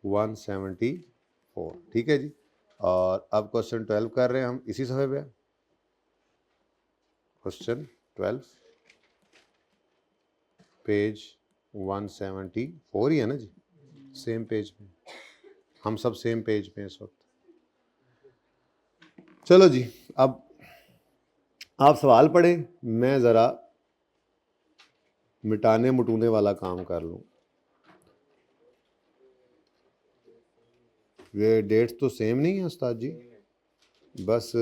174, ठीक है जी। और अब क्वेश्चन 12 कर रहे हैं हम इसी सफ़े पे। क्वेश्चन 12 पेज 174 ही है ना जी, सेम पेज पे, हम सब सेम पेज पे इस वक्त। चलो जी, अब आप सवाल पढ़ें, मैं ज़रा मिटाने मुटूने वाला काम कर लूँ। ये डेट्स तो सेम नहीं है उस्ताद जी, बस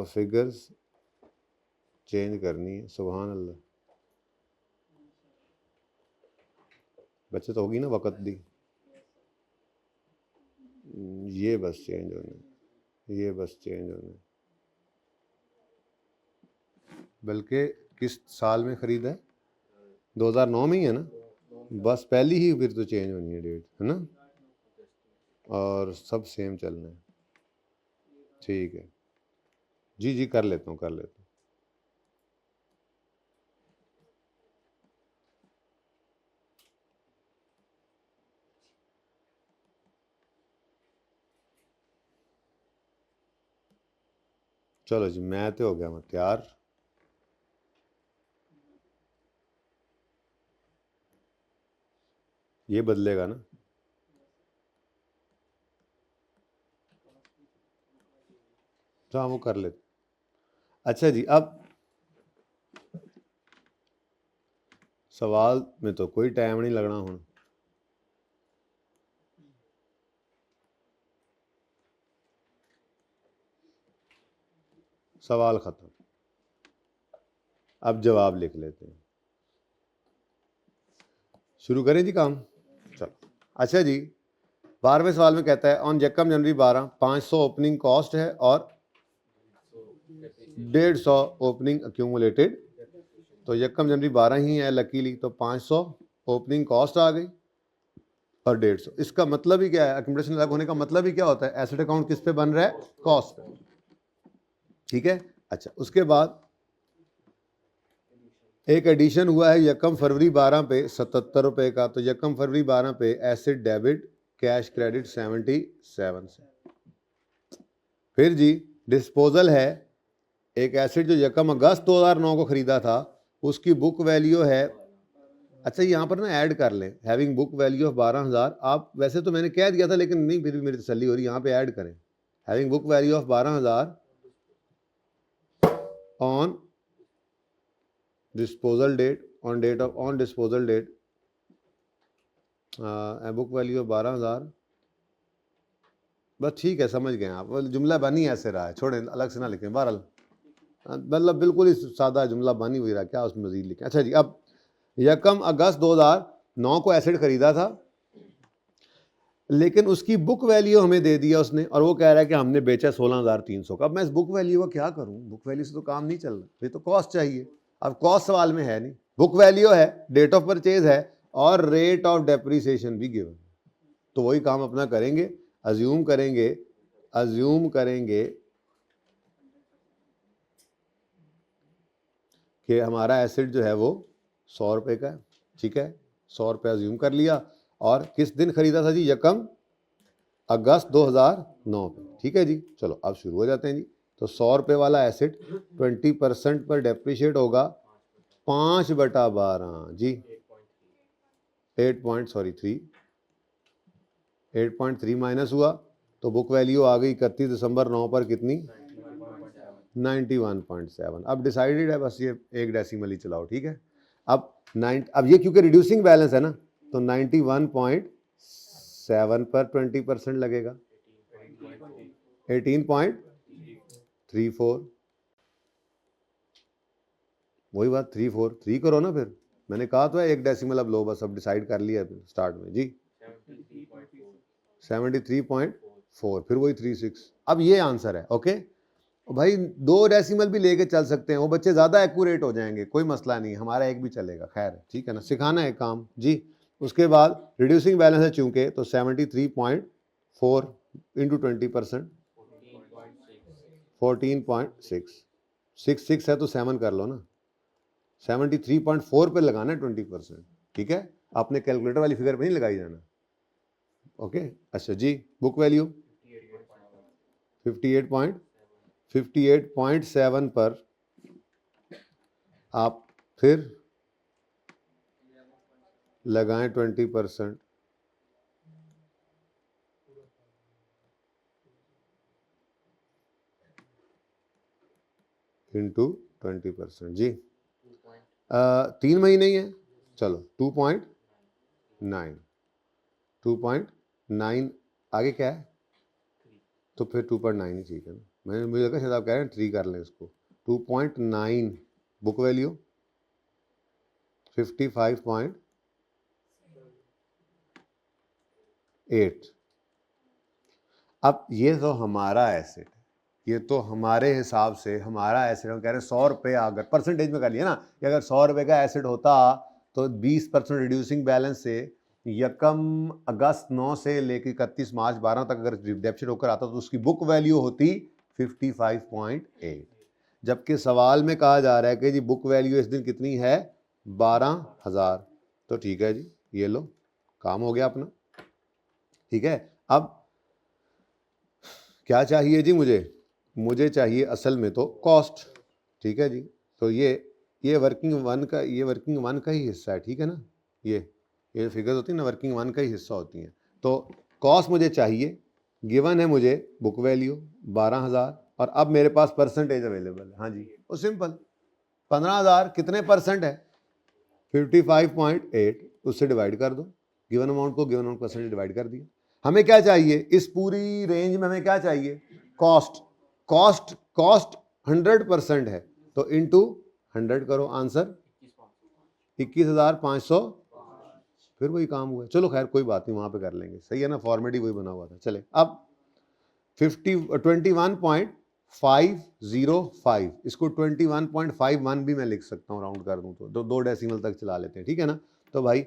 फिगर्स चेंज करनी है। सुभान अल्लाह, बचत होगी ना वक़्त दी। ये बस चेंज होना, ये बस चेंज होना। बल्कि किस साल में ख़रीदा है? 2009 में ही है ना। बस पहली ही फिर तो चेंज होनी है डेट, है ना। और सब सेम चलना है, ठीक है जी। जी कर लेता हूँ, कर लेता हूँ। चलो जी, मैं तो हो गया मैं तैयार। ये बदलेगा ना। तो हाँ वो कर लेते। अच्छा जी, अब सवाल में तो कोई टाइम नहीं लगना हूँ। सवाल ख़त्म, अब जवाब लिख लेते हैं। शुरू करें जी काम, चलो। अच्छा जी, 12वें सवाल में कहता है ऑन यकम जनवरी 12 500 ओपनिंग कॉस्ट है और 150 ओपनिंग अक्यूमुलेटेड। तो यकम जनवरी 12 ही है लकीली, तो 500 ओपनिंग कॉस्ट आ गई और 150। इसका मतलब ही क्या है? अक्यूमुलेशन अलग होने का मतलब ही क्या होता है? एसेट अकाउंट किस पे बन रहा है? कॉस्ट पे, ठीक है। अच्छा, उसके बाद एक एडिशन हुआ है यकम फरवरी 12 पे 77 रुपए का। तो यकम फरवरी 12 पे एसेट डेबिट कैश क्रेडिट 77 से। फिर जी डिस्पोजल है, एक एसेट जो यकम अगस्त 2009 को खरीदा था, उसकी बुक वैल्यू है। अच्छा यहाँ पर ना ऐड कर लें, हैविंग बुक वैल्यू ऑफ 12,000। आप वैसे तो मैंने कह दिया था लेकिन नहीं, फिर भी मेरी तसल्ली हो रही, यहाँ पे ऐड करें having book value of 12,000 on disposal date, on date of on disposal date, book value of 12,000। बस ठीक है, समझ गए आप। जुमला बनी ऐसे रहा है, छोड़ें, अलग से ना लिखें। बहरहाल मतलब बिल्कुल ही सादा जुमला बनी हुई रहा, क्या उसमें मजीद लिखें। अच्छा जी, अब यकम अगस्त 2009 को एसेट खरीदा था, लेकिन उसकी बुक वैल्यू हमें दे दिया उसने, और वो कह रहा है कि हमने बेचा 16,300 का। अब मैं इस बुक वैल्यू का क्या करूं? बुक वैल्यू से तो काम नहीं चल रहा, ये तो कॉस्ट चाहिए। अब कॉस्ट सवाल में है नहीं, बुक वैल्यू है, डेट ऑफ परचेज है और रेट ऑफ डेप्रिसिएशन भी गिवन। तो वही काम अपना करेंगे, अज्यूम करेंगे कि हमारा एसेट जो है वो 100 रुपये का है, ठीक है। 100 रुपये अज्यूम कर लिया, और किस दिन खरीदा था जी? यकम अगस्त 2009 पे, ठीक है जी। चलो अब शुरू हो जाते हैं जी। तो 100 रुपये वाला एसेट 20% पर डेप्रिशिएट होगा 5/12 जी, 8.3 माइनस हुआ तो बुक वैल्यू आ गई 31 दिसंबर 9 पर कितनी 91.7। अब डिसाइडेड है, बस ये एक डेसिमल ही चलाओ, ठीक है। अब ये क्योंकि रिड्यूसिंग बैलेंस है ना, तो 91.7 पर 20% लगेगा 18.34। वही बात 3 करो ना, फिर मैंने कहा तो है एक डेसिमल अब लो, बस अब डिसाइड कर लिया स्टार्ट में जी 73.4, फिर वही 36। अब ये आंसर है। ओके भाई, 2 डेसिमल भी लेके चल सकते हैं, वो बच्चे ज़्यादा एक्यूरेट हो जाएंगे, कोई मसला नहीं, हमारा एक भी चलेगा, खैर ठीक है ना, सिखाना है काम जी। उसके बाद रिड्यूसिंग बैलेंस है चूंकि, तो 73.4 इंटू 20% 14.6 है तो 7 कर लो ना, 73.4 पे लगाना है 20%, ठीक है। आपने कैलकुलेटर वाली फिगर पे नहीं लगाई जाना। ओके अच्छा जी, बुक वैल्यू 58.7 पर आप फिर लगाएं 20% इंटू 20% जी। 3 महीने ही है, चलो 2.9 आगे क्या है, तो फिर 2.9 ही ठीक है ना। मुझे लगा शायद आप कह रहे हैं 3 कर लें इसको। 2.9 बुक वैल्यू 55.8। अब ये तो हमारा एसेट है, ये तो हमारे हिसाब से हमारा एसेट, हम कह रहे हैं 100 रुपये, अगर परसेंटेज में कर लिया ना कि अगर 100 रुपये का एसेट होता तो 20% रिड्यूसिंग बैलेंस से 1 अगस्त 9 से लेकर 31 मार्च 12 तक अगर रिडेप्शन होकर आता तो उसकी बुक वैल्यू होती 55.8। जबकि सवाल में कहा जा रहा है कि जी बुक वैल्यू इस दिन कितनी है 12,000, तो ठीक है जी, ये लो काम हो गया अपना, ठीक है। अब क्या चाहिए जी, मुझे चाहिए असल में तो कॉस्ट, ठीक है जी। तो ये वर्किंग वन का ही हिस्सा है, ठीक है ना। ये फिगर्स होती है ना, वर्किंग वन का ही हिस्सा होती हैं। तो कॉस्ट मुझे चाहिए, गिवन है मुझे बुक वैल्यू 12,000, और अब मेरे पास परसेंटेज अवेलेबल है। हाँ जी, वो सिंपल, 15,000 कितने परसेंट है 55.8, उससे डिवाइड कर दो, गिवन अमाउंट को गिवन अमाउंट परसेंटेज डिवाइड कर दिया। हमें क्या चाहिए इस पूरी रेंज में, हमें क्या चाहिए कॉस्ट 100% है, तो इनटू 100 करो, आंसर 21,500, फिर वही काम हुआ। चलो खैर कोई बात नहीं, वहां पे कर लेंगे, सही है ना, फॉर्मेट ही वही बना हुआ था। चले अब 21.505, इसको 21.51 भी मैं लिख सकता हूँ, राउंड कर दूं तो 2 डेसिमल तक चला लेते हैं, ठीक है ना। तो भाई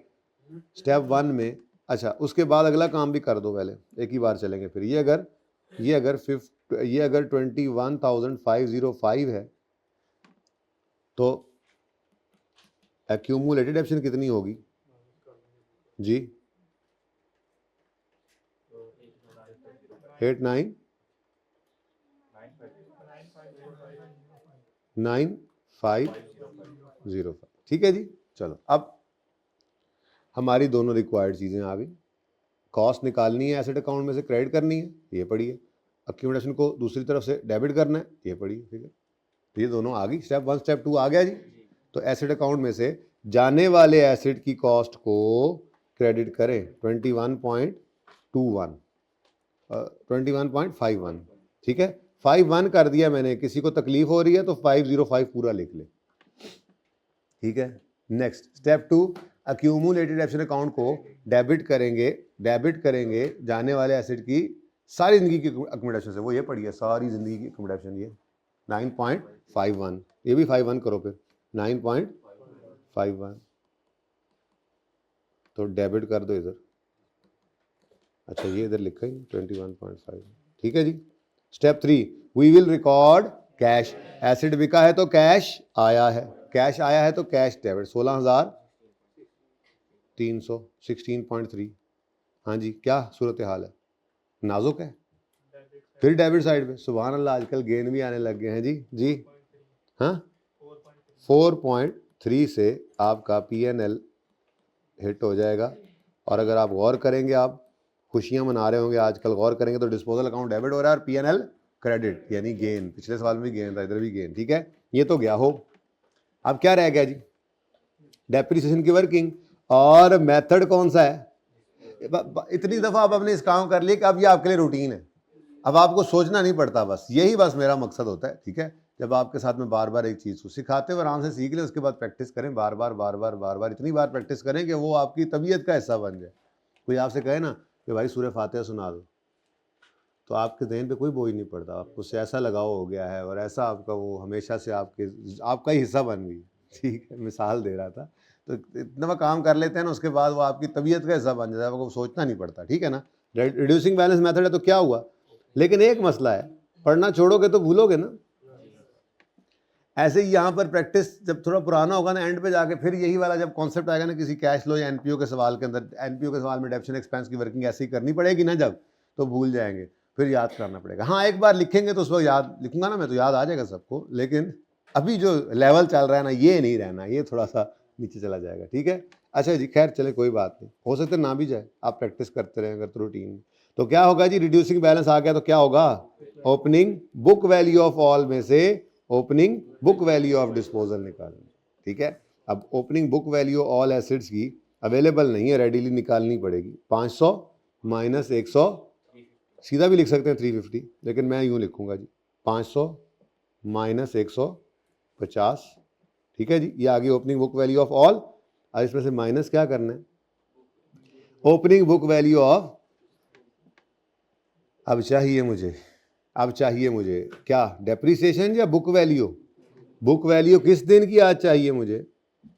स्टेप 1 में, अच्छा उसके बाद अगला काम भी कर दो, पहले एक ही बार चलेंगे। फिर ये अगर 21,505 है तो एक्यूमुलेटेड ऑप्शन कितनी होगी जी 89,505, ठीक है जी। चलो अब हमारी दोनों रिक्वायर्ड चीज़ें आ गई, कॉस्ट निकालनी है एसेट अकाउंट में से, क्रेडिट करनी है, ये पढ़िए, एक्यूमुलेशन को दूसरी तरफ से डेबिट करना है, ये पढ़िए, ठीक है। तो ये दोनों आ गई, स्टेप 1 स्टेप 2 आ गया जी। तो एसेट अकाउंट में से जाने वाले एसेट की कॉस्ट को क्रेडिट करें 21.51, ठीक है। 51 कर दिया मैंने, किसी को तकलीफ हो रही है तो 505 पूरा लिख ले, ठीक है। Next step 2, accumulated asset account को डेबिट करेंगे जाने वाले एसेट की सारी जिंदगी की अकोमोडेशन से, वो ये पढ़िए, सारी जिंदगी की अकोमोडेशन, ये 9.51, ये भी 51 करो, फिर 9.51, तो डेबिट कर दो इधर। अच्छा ये इधर लिखा ही 21.5, ठीक है जी। Step 3, we will record cash, asset बिका है तो कैश आया है, तो कैश डेबिट 16,300, 16.3। हाँ जी, क्या सूरत हाल है, नाजुक है, फिर डेबिट साइड पे, सुभान अल्लाह, आजकल गेन भी आने लग गए हैं जी। हाँ 4.3 से आपका PNL हिट हो जाएगा। और अगर आप गौर करेंगे, आप खुशियां मना रहे होंगे आजकल, गौर करेंगे तो डिस्पोजल अकाउंट डेबिट हो रहा है और P&L क्रेडिट, यानी गेन। पिछले साल में भी गेन था, इधर भी गेन। ठीक है, ये तो गया हो। अब क्या रह गया जी? डेप्रिसिएशन की वर्किंग। और मेथड कौन सा है? इतनी दफा आप अपने इस काम कर लिए कि अब ये आपके लिए रूटीन है, अब आपको सोचना नहीं पड़ता। बस यही बस मेरा मकसद होता है। ठीक है, जब आपके साथ में बार बार एक चीज़ को सिखाते हुए आराम से सीख लें, उसके बाद प्रैक्टिस करें, बार बार बार बार बार बार, इतनी बार प्रैक्टिस करें कि वो आपकी तबीयत का हिस्सा बन जाए। कोई आपसे कहे ना कि भाई सूरह फातिहा सुना दो, तो आपके जहन पे कोई बोझ नहीं पड़ता, आपको उससे ऐसा लगाव हो गया है और ऐसा आपका वो हमेशा से आपका ही हिस्सा बन गई। ठीक है, मिसाल दे रहा था। तो इतना वह काम कर लेते हैं ना, उसके बाद वो आपकी तबीयत का हिस्सा बन जाता है, आपको सोचना नहीं पड़ता। ठीक है ना, रिड्यूसिंग बैलेंस मेथड है तो क्या हुआ। लेकिन एक मसला है, पढ़ना छोड़ोगे तो भूलोगे ना। ऐसे ही यहाँ पर प्रैक्टिस जब थोड़ा पुराना होगा ना, एंड पे जाके फिर यही वाला जब कॉन्सेप्ट आएगा ना किसी कैश फ्लो या एनपीओ के सवाल के अंदर, एनपीओ के सवाल में डेप्शन एक्सपेंस की वर्किंग ऐसी करनी पड़ेगी ना जब, तो भूल जाएंगे, फिर याद करना पड़ेगा। हाँ, एक बार लिखेंगे तो उस वक्त याद लिखूंगा ना मैं, तो याद आ जाएगा सबको। लेकिन अभी जो लेवल चल रहा है ना, ये नहीं रहना, ये थोड़ा सा नीचे चला जाएगा। ठीक है, अच्छा जी, खैर चले, कोई बात नहीं, हो सकता है ना भी जाए, आप प्रैक्टिस करते रहें अगर तो रूटीन। तो क्या होगा जी, रिड्यूसिंग बैलेंस आ गया तो क्या होगा, opening book value of all में से opening book value of disposal निकालेंगे। ठीक है, अब opening book value all assets की अवेलेबल नहीं है, रेडीली निकालनी पड़ेगी। 500 माइनस 100, सीधा भी लिख सकते हैं 350, लेकिन मैं यूँ लिखूंगा जी 500 माइनस 150। ठीक है जी, ये आ गई opening book value of all. अब इसमें से माइनस क्या करना है, ओपनिंग बुक वैल्यू ऑफ, अब चाहिए मुझे क्या, डेप्रिसिएशन या बुक वैल्यू। बुक वैल्यू किस दिन की आज चाहिए मुझे।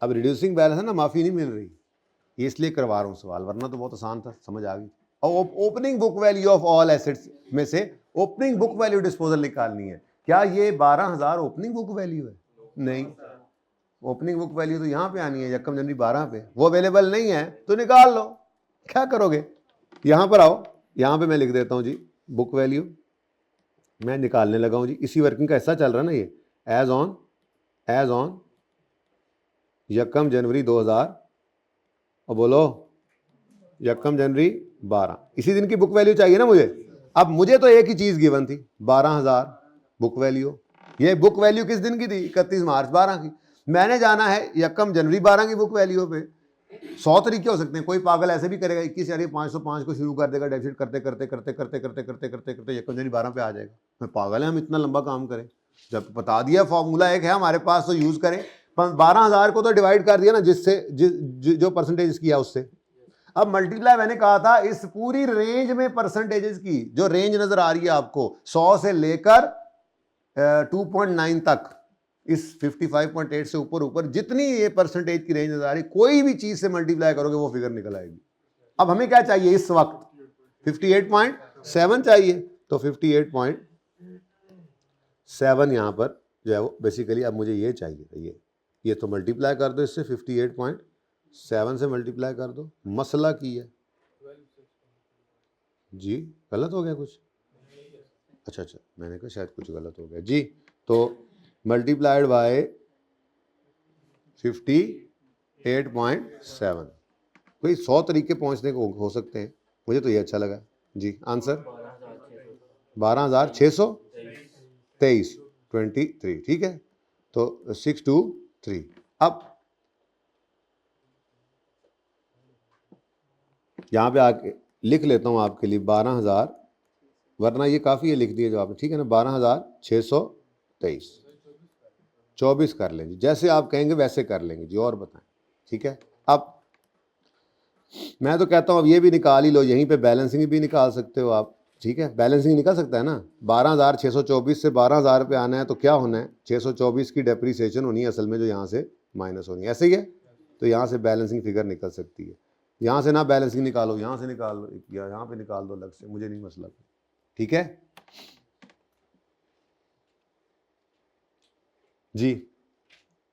अब रिड्यूसिंग बैलेंस है ना, माफ़ी नहीं मिल रही, इसलिए करवा रहा हूँ सवाल, वरना तो बहुत आसान था, समझ आ गई। और opening book value of all assets में से ओपनिंग बुक वैल्यू डिस्पोजल निकालनी है। क्या ये 12,000 ओपनिंग बुक वैल्यू है? नहीं, ओपनिंग बुक वैल्यू तो यहाँ पे आनी है, यकम जनवरी 12 पे, वो अवेलेबल नहीं है तो निकाल लो। क्या करोगे, यहाँ पर आओ, यहाँ पे मैं लिख देता हूँ जी बुक वैल्यू, मैं निकालने लगा हूँ जी, इसी वर्किंग का हिस्सा चल रहा है ना ये, एज ऑन यकम जनवरी 2000, और बोलो यकम जनवरी 12, इसी दिन की बुक वैल्यू चाहिए ना मुझे। अब मुझे तो एक ही चीज़ गिवन थी, 12,000 बुक वैल्यू। ये बुक वैल्यू किस दिन की थी, 31 मार्च 12 की। मैंने जाना है यकम जनवरी 12 की बुक वैल्यू पे। 100 तरीके हो सकते हैं, कोई पागल ऐसे भी करेगा 21 यानी 505 को शुरू कर देगा, डेफिसिट करते करते करते करते करते करते करते करते यकम जनवरी 12 पे आ जाएगा। मैं पागल है हम इतना लंबा काम करें, जब बता दिया फॉर्मूला एक है हमारे पास तो यूज़ करें। 12,000 को तो डिवाइड कर दिया ना जिससे जो परसेंटेज किया उससे। अब मल्टीप्लाई मैंने कहा था इस पूरी रेंज में परसेंटेजेस की, जो रेंज नजर आ रही है आपको 100 से लेकर 2.9 तक, इस 55.8 से ऊपर जितनी ये परसेंटेज की रेंज नजर आ रही, कोई भी चीज से मल्टीप्लाई करोगे वो फिगर निकल आएगी। अब हमें क्या चाहिए इस वक्त, 58.7 चाहिए, तो 58.7 यहां पर जो है वो बेसिकली अब मुझे ये चाहिए, ये तो मल्टीप्लाई कर दो इससे, 58.7 से मल्टीप्लाई कर दो। मसला की है जी, गलत हो गया कुछ, अच्छा, मैंने कहा शायद कुछ गलत हो गया जी। तो मल्टीप्लाइड बाय 58.7, कोई 100 तरीके पहुंचने को हो सकते हैं, मुझे तो ये अच्छा लगा जी। आंसर 12,623, 23। ठीक है, तो 623। अब यहाँ पे आके लिख लेता हूँ आपके लिए 12,000, वरना ये काफ़ी है लिख दिया जो आपने, ठीक है ना। 12,623, 24 कर लें जी, जैसे आप कहेंगे वैसे कर लेंगे जी, और बताएं। ठीक है, अब मैं तो कहता हूँ अब ये भी निकाल ही लो, यहीं पे बैलेंसिंग भी निकाल सकते हो आप। ठीक है, बैलेंसिंग निकल सकता है ना, 12,624 से 12,000 पे आना है तो क्या होना है, 624 की डेप्रीसिएशन होनी है असल में, जो यहाँ से माइनस होनी है, ऐसे ही है। तो यहाँ से बैलेंसिंग फिगर निकल सकती है, यहाँ से ना बैलेंसिंग निकालो, यहाँ से निकाल लो, या यहाँ पे निकाल दो अलग से, मुझे नहीं मसला। ठीक है जी,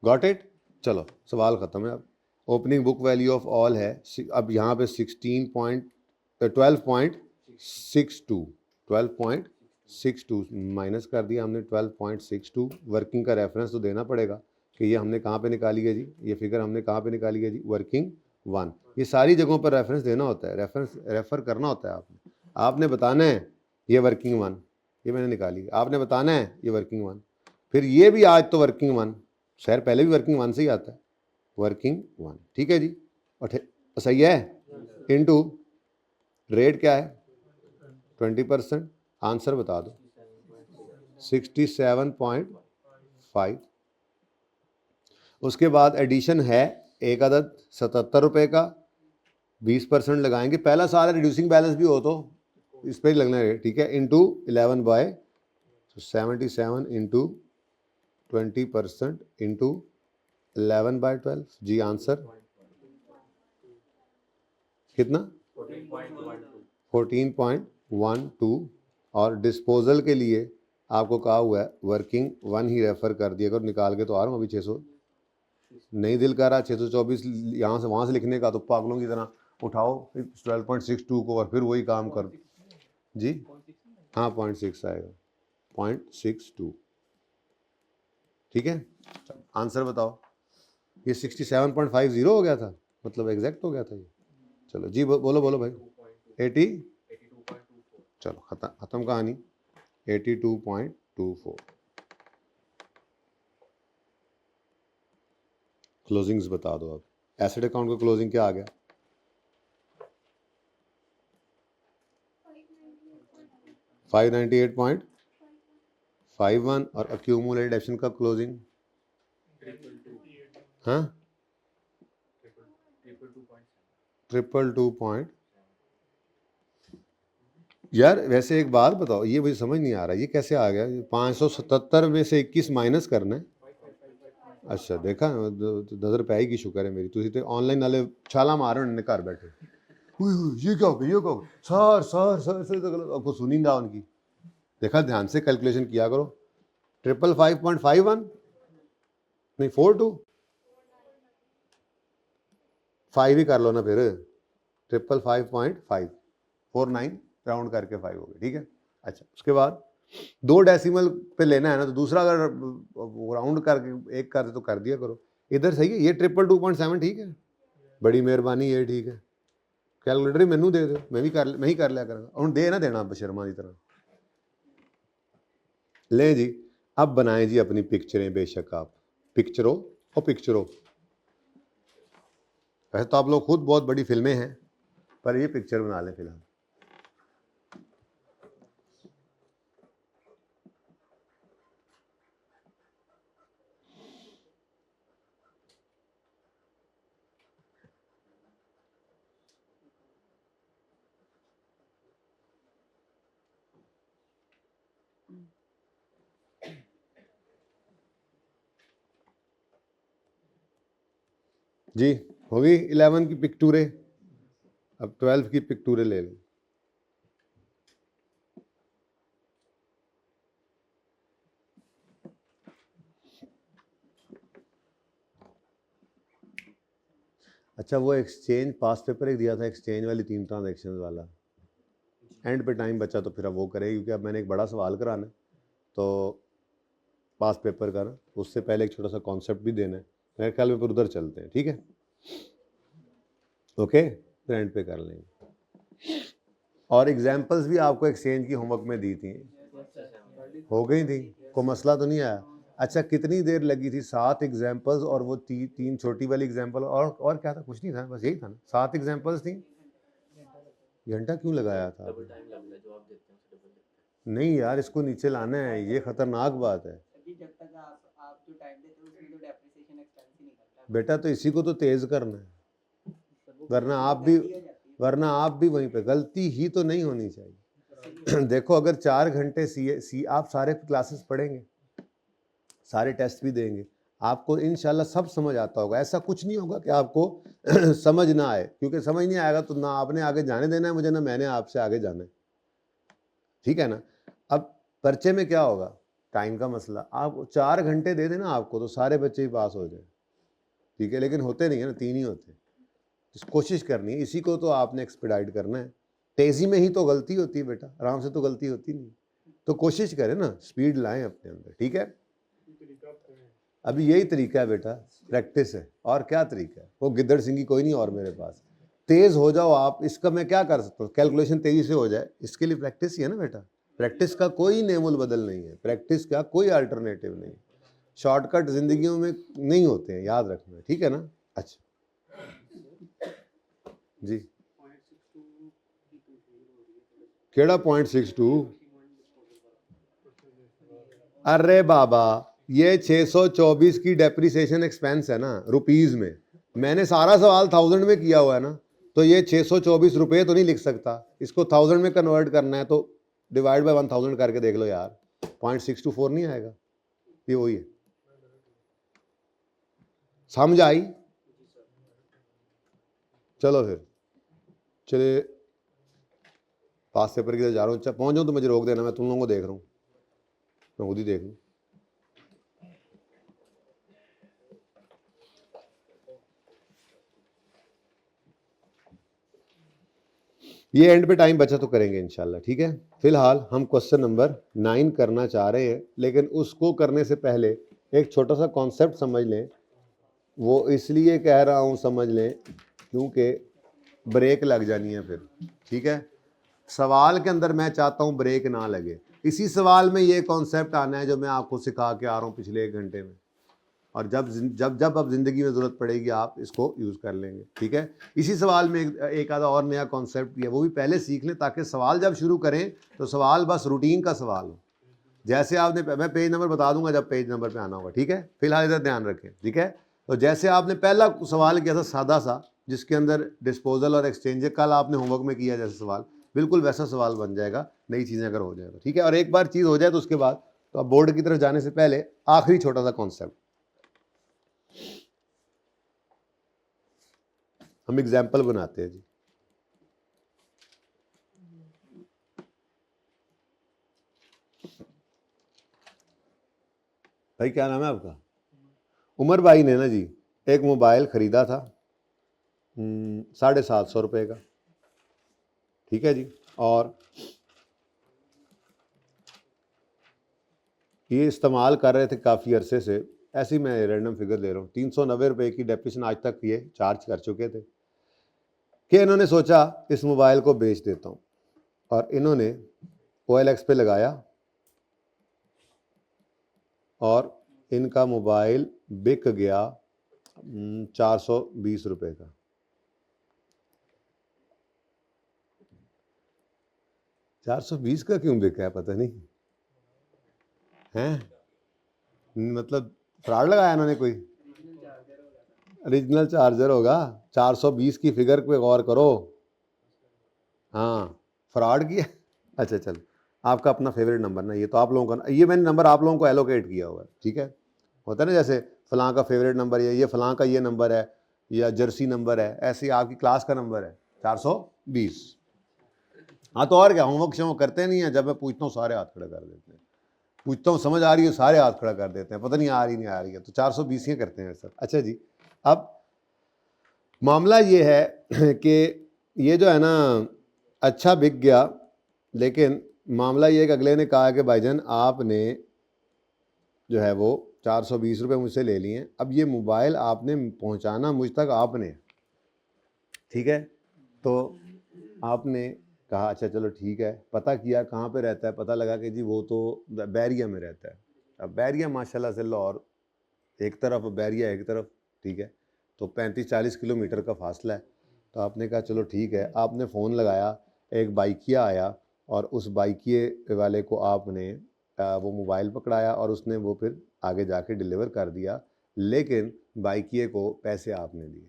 गॉट इट। चलो सवाल ख़त्म है। अब opening book value of all है, अब यहाँ पे 12.62 माइनस कर दिया हमने 12.62। वर्किंग का रेफरेंस तो देना पड़ेगा कि ये हमने कहाँ पे निकाली है जी, ये फिगर हमने कहाँ पे निकाली है जी, वर्किंग 1। ये सारी जगहों पर रेफरेंस देना होता है, रेफर करना होता है आपने बताना है ये वर्किंग 1, ये मैंने निकाली, आपने बताना है ये वर्किंग 1, फिर ये भी आज तो वर्किंग 1, खैर पहले भी वर्किंग 1 से ही आता है, वर्किंग 1, ठीक है जी, और सही है, इनटू रेट क्या है 20%, आंसर बता दो 67.5। उसके बाद एडिशन है एक अदद 77 रुपये का, 20% लगाएंगे, पहला साल रिड्यूसिंग बैलेंस भी हो तो इस पर ही लगना है, ठीक है, इंटू 11/77 इंटू 20% इंटू 11/12 जी, आंसर कितना 14.12। और डिस्पोजल के लिए आपको कहा हुआ है वर्किंग 1 ही रेफर कर दिया करो, निकाल के तो आ रहा हूँ अभी 600, नहीं दिल कर रहा 624 यहाँ से वहाँ से लिखने का, तो पागलों की तरह उठाओ 12.62 को और फिर वही काम कर जी, हाँ 0.6 आएगा 0.62, ठीक है, आंसर बताओ, ये 67.50 हो गया था, मतलब एग्जैक्ट हो गया था ये, चलो जी बोलो भाई 80, चलो खत्म कहानी 82.24। क्लोजिंग्स बता दो अब, एसेट अकाउंट का क्लोजिंग क्या आ गया 598.51 और अक्यूमुलेटेड एक्शन का क्लोजिंग, हाँ 222. यार वैसे एक बात बताओ, ये मुझे समझ नहीं आ रहा ये कैसे आ गया, 577 में से 21 माइनस करना है, अच्छा देखा नजर पे आएगी, शुक्र है मेरी, तुझे तो ऑनलाइन वाले छाला मार रहे हैं घर बैठे, ये क्या होगा, ये क्या होगा, सर आपको सुनी ना उनकी, देखा ध्यान से कैलकुलेशन किया करो, 555.51 नहीं 42, 5 ही कर लो ना फिर, 555.5 49 राउंड करके 5 हो गए, ठीक है। अच्छा उसके बाद 2 डेसिमल पे लेना है ना, तो दूसरा अगर राउंड करके 1 कर दे तो कर दिया करो, इधर सही है, ये 222.7 ठीक है, बड़ी मेहरबानी, ये ठीक है, कैलकुलेटर मैनू दे दो, मैं ही कर लिया करूँगा, हूँ दे ना देना बशर्मा की तरह, लें जी अब बनाएं जी अपनी पिक्चरें, बेशक आप पिक्चरों वैसे तो आप लोग खुद बहुत बड़ी फिल्में हैं, पर ये पिक्चर बना लें फिलहाल। जी होगी 11 की पिक्चरें, अब 12 की पिक्चरें ले लें। अच्छा वो एक्सचेंज पास पेपर एक दिया था, एक्सचेंज वाली 3 ट्रांजेक्शन वाला, एंड पे टाइम बचा तो फिर अब वो करें, क्योंकि अब मैंने एक बड़ा सवाल कराना है, तो पास पेपर का ना, उससे पहले एक छोटा सा कॉन्सेप्ट भी देना है, मेरे ख्याल में फिर उधर चलते हैं, ठीक है, ओके फिर एंड पे कर लेंगे। और एग्जाम्पल्स भी आपको एक्सचेंज की होमवर्क में दी थी, हो गई थी, कोई मसला तो नहीं आया। अच्छा कितनी देर लगी थी, 7 एग्जाम्पल्स और वो 3 छोटी वाली एग्जाम्पल, और क्या था, कुछ नहीं था, बस यही था ना, 7 एग्जाम्पल्स थी, घंटा क्यों लगाया था, नहीं यार इसको नीचे लाना है, ये खतरनाक बात है बेटा, तो इसी को तो तेज करना है, वरना आप भी वहीं पे, गलती ही तो नहीं होनी चाहिए। देखो अगर 4 घंटे सी आप सारे क्लासेस पढ़ेंगे, सारे टेस्ट भी देंगे, आपको इंशाल्लाह सब समझ आता होगा, ऐसा कुछ नहीं होगा कि आपको समझ ना आए, क्योंकि समझ नहीं आएगा तो ना आपने आगे जाने देना है मुझे, ना मैंने आपसे आगे जाना है, ठीक है ना। अब पर्चे में क्या होगा, टाइम का मसला, आप 4 घंटे दे देना आपको तो सारे बच्चे ही पास हो जाए, ठीक है, लेकिन होते नहीं है ना, 3 ही होते, कोशिश करनी है, इसी को तो आपने एक्सपेडाइट करना है, तेजी में ही तो गलती होती है बेटा, आराम से तो गलती होती नहीं, तो कोशिश करें ना, स्पीड लाएं अपने अंदर, ठीक है। अभी यही तरीका है बेटा, प्रैक्टिस है, और क्या तरीका है। वो गिद्दड़ सिंगी कोई नहीं और मेरे पास। तेज हो जाओ आप, इसका मैं क्या कर सकता हूँ, कैलकुलेशन तेजी से हो जाए, इसके लिए प्रैक्टिस ही है ना बेटा। प्रैक्टिस का कोई नेमुल बदल नहीं है, प्रैक्टिस का कोई अल्टरनेटिव नहीं। शॉर्टकट जिंदगियों में नहीं होते हैं, याद रखना, ठीक है ना। अच्छा जी, केड़ा 0.62? अरे बाबा, ये 624 की डेप्रिसिएशन एक्सपेंस है ना रुपीज में। मैंने सारा सवाल 1000 में किया हुआ है ना, तो ये 624 रुपये तो नहीं लिख सकता, इसको 1000 में कन्वर्ट करना है, तो डिवाइड बाय 1000 करके देख लो यार, 0.624 नहीं आएगा। ये वही है, समझ आई? चलो फिर चले, पास पेपर की तरफ जा रहा हूँ, पहुंच जाऊँ तो मुझे रोक देना, मैं तुम लोगों को देख रहा हूँ, मैं खुद ही देख लूँ। ये एंड पे टाइम बचा तो करेंगे इंशाल्लाह, ठीक है। फिलहाल हम क्वेश्चन नंबर 9 करना चाह रहे हैं, लेकिन उसको करने से पहले एक छोटा सा कॉन्सेप्ट समझ लें। वो इसलिए कह रहा हूँ समझ लें क्योंकि ब्रेक लग जानी है फिर, ठीक है। सवाल के अंदर मैं चाहता हूँ ब्रेक ना लगे। इसी सवाल में ये कॉन्सेप्ट आना है जो मैं आपको सिखा के आ रहा हूँ पिछले 1 घंटे में, और जब जब जब अब ज़िंदगी में ज़रूरत पड़ेगी आप इसको यूज़ कर लेंगे, ठीक है। इसी सवाल में एक आधा और नया कॉन्सेप्ट भी है, वो भी पहले सीख लें, ताकि सवाल जब शुरू करें तो सवाल बस रूटीन का सवाल हो। जैसे आपने, मैं पेज नंबर बता दूंगा जब पेज नंबर पे आना होगा, ठीक है। फिलहाल इधर ध्यान रखें, ठीक है। तो जैसे आपने पहला सवाल किया था सादा सा, जिसके अंदर डिस्पोजल और एक्सचेंज, कल आपने होमवर्क में किया जैसे सवाल, बिल्कुल वैसा सवाल बन जाएगा, नई चीज़ें अगर हो जाए तो, ठीक है। और एक बार चीज़ हो जाए तो उसके बाद तो अब बोर्ड की तरफ जाने से पहले आखिरी छोटा सा कॉन्सेप्ट हम एग्जाम्पल बनाते हैं जी। भाई क्या नाम है आपका? उमर भाई ने ना जी एक मोबाइल खरीदा था 750 रुपये का, ठीक है जी। और ये इस्तेमाल कर रहे थे काफ़ी अरसे से, ऐसे ही मैं रैंडम फिगर दे रहा हूँ, 390 रुपये की डेप्रिसिएशन आज तक ये चार्ज कर चुके थे, कि इन्होंने सोचा इस मोबाइल को बेच देता हूँ, और इन्होंने OLX पे लगाया और इनका मोबाइल बिक गया 420 रुपये का। 420 का क्यों बिका है पता नहीं, हैं? मतलब फ्रॉड लगाया इन्होंने कोई, ओरिजिनल चार्जर होगा। 420 की फिगर पे गौर करो, हाँ फ्रॉड किया। अच्छा चल, आपका अपना फेवरेट नंबर ना, ये तो आप लोगों का, ये मैंने नंबर आप लोगों को एलोकेट किया हुआ है, ठीक है। होता है ना जैसे फलां का फेवरेट नंबर ये फलां का ये नंबर है, या जर्सी नंबर है, ऐसे ही आपकी क्लास का नंबर है 420। हाँ तो और क्या, होमवर्क शोमवर्क करते नहीं है, जब मैं पूछता हूँ सारे हाथ खड़े कर देते हैं, पूछता हूँ समझ आ रही है, सारे हाथ खड़ा कर देते हैं, पता नहीं आ रही नहीं आ रही है, तो 420 ही करते हैं सर। अच्छा जी, अब मामला ये है कि ये जो है ना अच्छा बिक गया, लेकिन मामला ये है कि अगले ने कहा कि भाईजान आपने जो है वो 420 रुपये मुझसे ले लिए, अब ये मोबाइल आपने पहुंचाना मुझ तक आपने, ठीक है। तो आपने कहा अच्छा चलो ठीक है, पता किया कहाँ पे रहता है, पता लगा कि जी वो तो बैरिया में रहता है। अब बैरिया माशाल्लाह से लाहौर एक तरफ, बैरिया एक तरफ, ठीक है, तो 35-40 किलोमीटर का फासला है। तो आपने कहा चलो ठीक है, आपने फ़ोन लगाया, एक बाइकिया आया, और उस बाइकिए वाले को आपने वो मोबाइल पकड़ाया, और उसने वो फिर आगे जाके डिलीवर कर दिया, लेकिन बाइकिए को पैसे आपने दिए।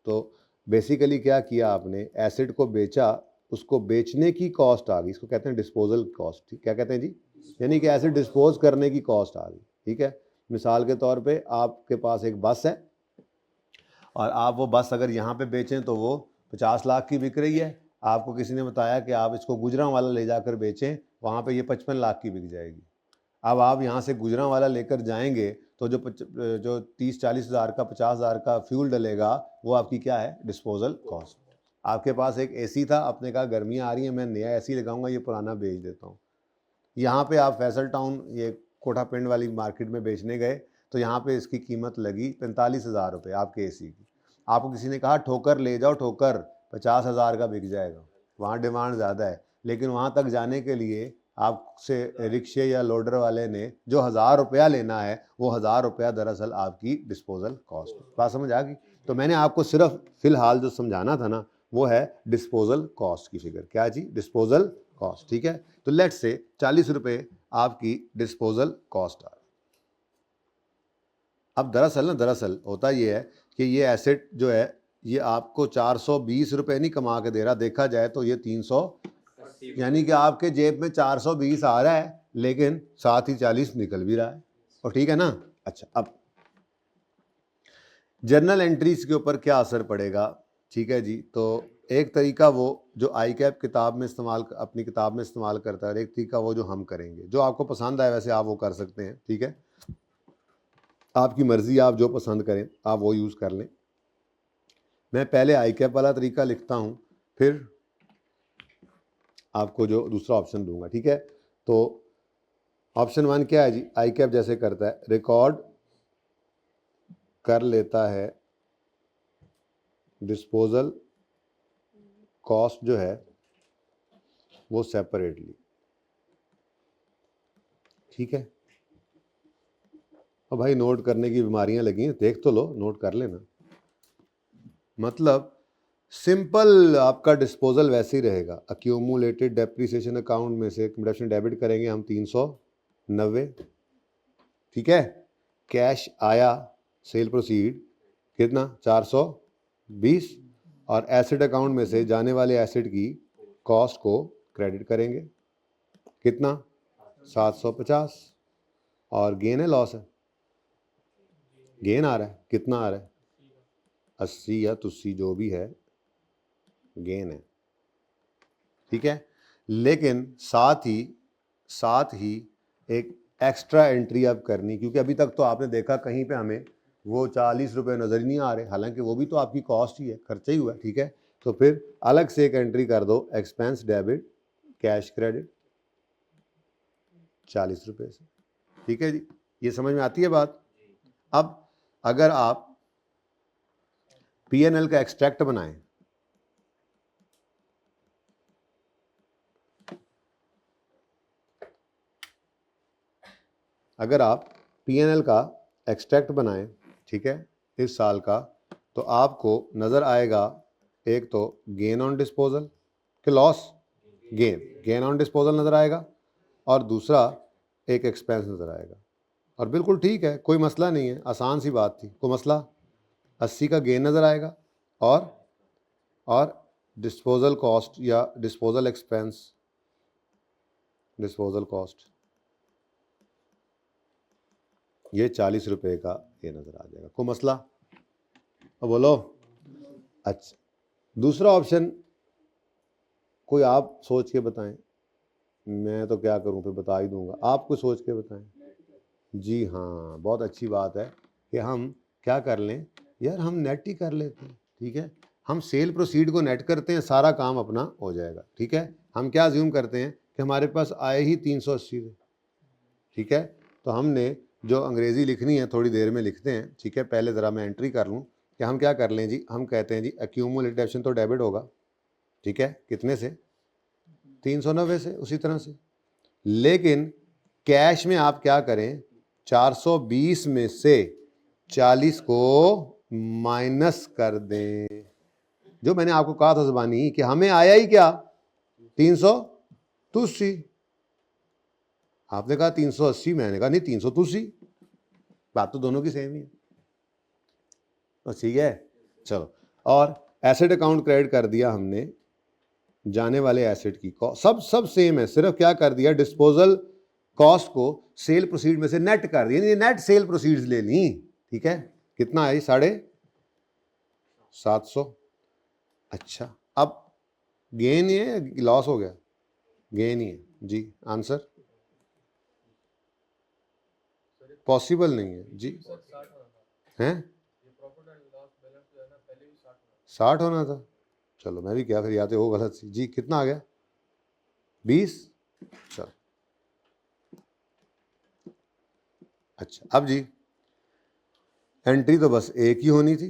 तो बेसिकली क्या किया आपने, एसिड को बेचा, उसको बेचने की कॉस्ट आ गई, इसको कहते हैं डिस्पोजल कॉस्ट, क्या कहते हैं जी, यानी कि एसिड डिस्पोज करने की कॉस्ट आ गई, ठीक है। मिसाल के तौर पे आपके पास एक बस है, और आप वो बस अगर यहाँ पे बेचें तो वो 50 लाख की बिक रही है, आपको किसी ने बताया कि आप इसको गुजरांवाला ले जाकर बेचें, वहाँ पे ये 55 लाख की बिक जाएगी। अब आप यहाँ से गुजरांवाला लेकर जाएंगे तो जो 30-40 हज़ार का 50 हज़ार का फ्यूल डलेगा, वो आपकी क्या है, डिस्पोजल कॉस्ट। आपके पास एक एसी था, आपने कहा गर्मियाँ आ रही हैं, मैं नया एसी लगाऊंगा, ये पुराना बेच देता हूँ। यहाँ पे आप फैसल टाउन, ये कोठा पिंड वाली मार्केट में बेचने गए, तो यहाँ पे इसकी कीमत लगी 45,000 रुपये आपके एसी की। आपको किसी ने कहा ठोकर ले जाओ, ठोकर 50,000 का बिक जाएगा, वहाँ डिमांड ज़्यादा है, लेकिन वहाँ तक जाने के लिए आपसे रिक्शे या लोडर वाले ने जो 1,000 रुपया लेना है, वो 1,000 रुपया दरअसल आपकी डिस्पोजल कॉस्ट। बात समझ आ गई? तो मैंने आपको सिर्फ फिलहाल जो समझाना था ना, वो है डिस्पोजल कॉस्ट की फिगर। क्या जी? Disposal cost. ठीक है, तो लेट्स से 40 रुपये आपकी डिस्पोजल कॉस्ट आ रही। अब दरअसल होता ये है कि ये एसेट जो है ये आपको 420 रुपये नहीं कमा के दे रहा, देखा जाए तो ये 300, यानी कि आपके जेब में 420 आ रहा है, लेकिन साथ ही 40 निकल भी रहा है। और ठीक है ना? अच्छा, अब जर्नल एंट्रीज के ऊपर क्या असर पड़ेगा? ठीक है जी, तो एक तरीका वो जो आई कैप किताब में इस्तेमाल, अपनी किताब में इस्तेमाल करता है, और एक तरीका वो जो हम करेंगे। जो आपको पसंद आए वैसे आप वो कर सकते हैं। ठीक है, आपकी मर्जी, आप जो पसंद करें आप वो यूज़ कर लें। मैं पहले आई कैप वाला तरीका लिखता हूँ, फिर आपको जो दूसरा ऑप्शन दूंगा। ठीक है, तो ऑप्शन 1 क्या है जी? आई कैप जैसे करता है, रिकॉर्ड कर लेता है डिस्पोजल कॉस्ट जो है वो सेपरेटली। ठीक है, अब भाई नोट करने की बीमारियां लगी हैं, देख तो लो, नोट कर लेना। मतलब सिंपल आपका डिस्पोजल वैसे ही रहेगा। अक्यूमुलेटेड डेप्रिसिएशन अकाउंट में से कंडक्शन डेबिट करेंगे हम 390। ठीक है, कैश आया सेल प्रोसीड कितना? 420, और एसेट अकाउंट में से जाने वाले एसेट की कॉस्ट को क्रेडिट करेंगे, कितना? 750। और गेन है लॉस है? गेन आ रहा है, कितना आ रहा है? 80 या तुस्सी जो भी है, गेन है। ठीक है, लेकिन साथ ही एक एक्स्ट्रा एंट्री अब करनी, क्योंकि अभी तक तो आपने देखा कहीं पे हमें वो 40 रुपये नज़र ही नहीं आ रहे, हालांकि वो भी तो आपकी कॉस्ट ही है, खर्चा ही हुआ है। ठीक है, तो फिर अलग से एक एंट्री कर दो, एक्सपेंस डेबिट कैश क्रेडिट 40 रुपये से। ठीक है जी, ये समझ में आती है बात? अब अगर आप पीएनएल का एक्सट्रैक्ट बनाएं, अगर आप पीएनएल का एक्सट्रैक्ट बनाएं, ठीक है, इस साल का, तो आपको नज़र आएगा एक तो गेन ऑन डिस्पोजल के लॉस, गेन ऑन डिस्पोजल नज़र आएगा, और दूसरा एक एक्सपेंस नज़र आएगा। और बिल्कुल ठीक है, कोई मसला नहीं है, आसान सी बात थी, कोई मसला। 80 का गेन नज़र आएगा, और डिस्पोजल कॉस्ट या डिस्पोजल एक्सपेंस, डिस्पोजल कॉस्ट ये 40 रुपये का ये नज़र आ जाएगा, कोई मसला? अब बोलो। अच्छा, दूसरा ऑप्शन कोई आप सोच के बताएं, मैं तो क्या करूं, फिर बता ही दूंगा, आप कुछ सोच के बताएं। जी हाँ, बहुत अच्छी बात है कि हम क्या कर लें यार, हम नेट ही कर लेते हैं। ठीक है, हम सेल प्रोसीड को नेट करते हैं, सारा काम अपना हो जाएगा। ठीक है, हम क्या अज्यूम करते हैं कि हमारे पास आए ही 380 थे। ठीक है, तो हमने जो अंग्रेज़ी लिखनी है थोड़ी देर में लिखते हैं। ठीक है, पहले ज़रा मैं एंट्री कर लूँ कि हम क्या कर लें जी, हम कहते हैं जी एक्यूमुलेटेड तो डेबिट होगा। ठीक है, कितने से? 390 से, उसी तरह से। लेकिन कैश में आप क्या करें, 420 में से 40 को माइनस कर दें। जो मैंने आपको कहा था ज़बानी कि हमें आया ही क्या, 380। आपने कहा 380, मैंने कहा नहीं 380, बात तो दोनों की सेम ही है। तो ठीक है, चलो, और एसेट अकाउंट क्रेडिट कर दिया हमने, जाने वाले एसेट की कॉस्ट सब सेम है, सिर्फ क्या कर दिया, डिस्पोजल कॉस्ट को सेल प्रोसीड में से नेट कर दिया, नेट सेल प्रोसीड्स ले ली। ठीक है, कितना है? 750। अच्छा, अब गेन ही है लॉस हो गया? गेन ही है जी। आंसर पॉसिबल नहीं है जी। हैं 60 होना था, चलो मैं भी क्या, फिर या तो वो गलत सी जी। कितना आ गया? 20। चलो, अच्छा अब जी एंट्री तो बस एक ही होनी थी,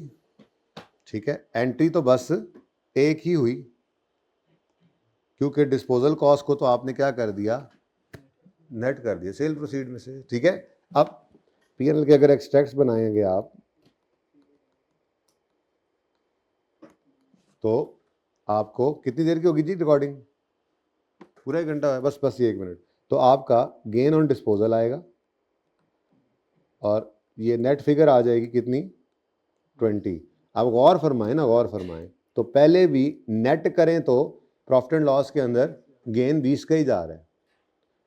ठीक है, एंट्री तो बस एक ही हुई, क्योंकि डिस्पोजल कॉस्ट को तो आपने क्या कर दिया, नेट कर दिया सेल प्रोसीड में से, ठीक है। अब पीएनएल के अगर एक्सट्रैक्ट्स बनाएंगे आप तो आपको कितनी देर की होगी जी रिकॉर्डिंग, पूरा 1 घंटा है, बस ये 1 मिनट। तो आपका गेन ऑन डिस्पोजल आएगा और ये नेट फिगर आ जाएगी कितनी, 20। अब गौर फरमाएं ना, गौर फरमाएं, तो पहले भी नेट करें तो प्रॉफिट एंड लॉस के अंदर गेन 20 का ही जा रहा है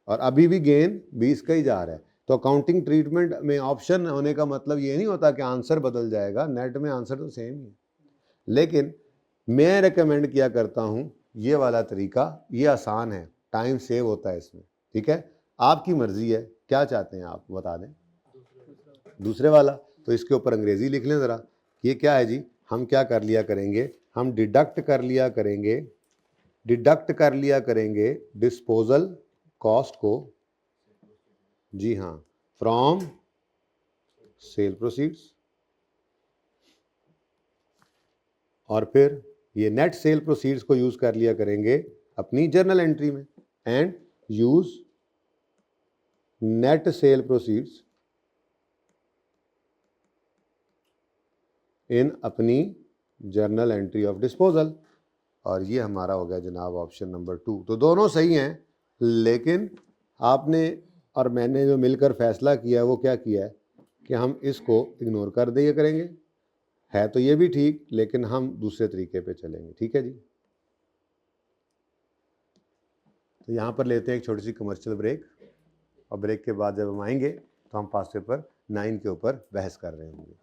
और अभी भी गेन 20 का ही जा रहा है। तो अकाउंटिंग ट्रीटमेंट में ऑप्शन होने का मतलब ये नहीं होता कि आंसर बदल जाएगा, नेट में आंसर तो सेम ही है। लेकिन मैं रेकमेंड किया करता हूँ ये वाला तरीका, ये आसान है, टाइम सेव होता है इसमें, ठीक है। आपकी मर्जी है, क्या चाहते हैं आप बता दें। दूसरे वाला, तो इसके ऊपर अंग्रेजी लिख लें ज़रा, ये क्या है जी, हम क्या कर लिया करेंगे, हम डिडक्ट कर लिया करेंगे डिस्पोजल कॉस्ट को, जी हाँ, फ्रॉम सेल प्रोसीड्स, और फिर ये नेट सेल प्रोसीड्स को यूज कर लिया करेंगे अपनी जर्नल एंट्री में, and use net sale proceeds in अपनी जर्नल एंट्री ऑफ डिस्पोजल। और ये हमारा हो गया जनाब ऑप्शन नंबर 2। तो दोनों सही हैं, लेकिन आपने और मैंने जो मिलकर फैसला किया है वो क्या किया है कि हम इसको इग्नोर कर दिया करेंगे, है तो ये भी ठीक, लेकिन हम दूसरे तरीके पे चलेंगे, ठीक है जी। तो यहाँ पर लेते हैं एक छोटी सी कमर्शियल ब्रेक, और ब्रेक के बाद जब हम आएंगे तो हम पास्ट पेपर 9 के ऊपर बहस कर रहे होंगे।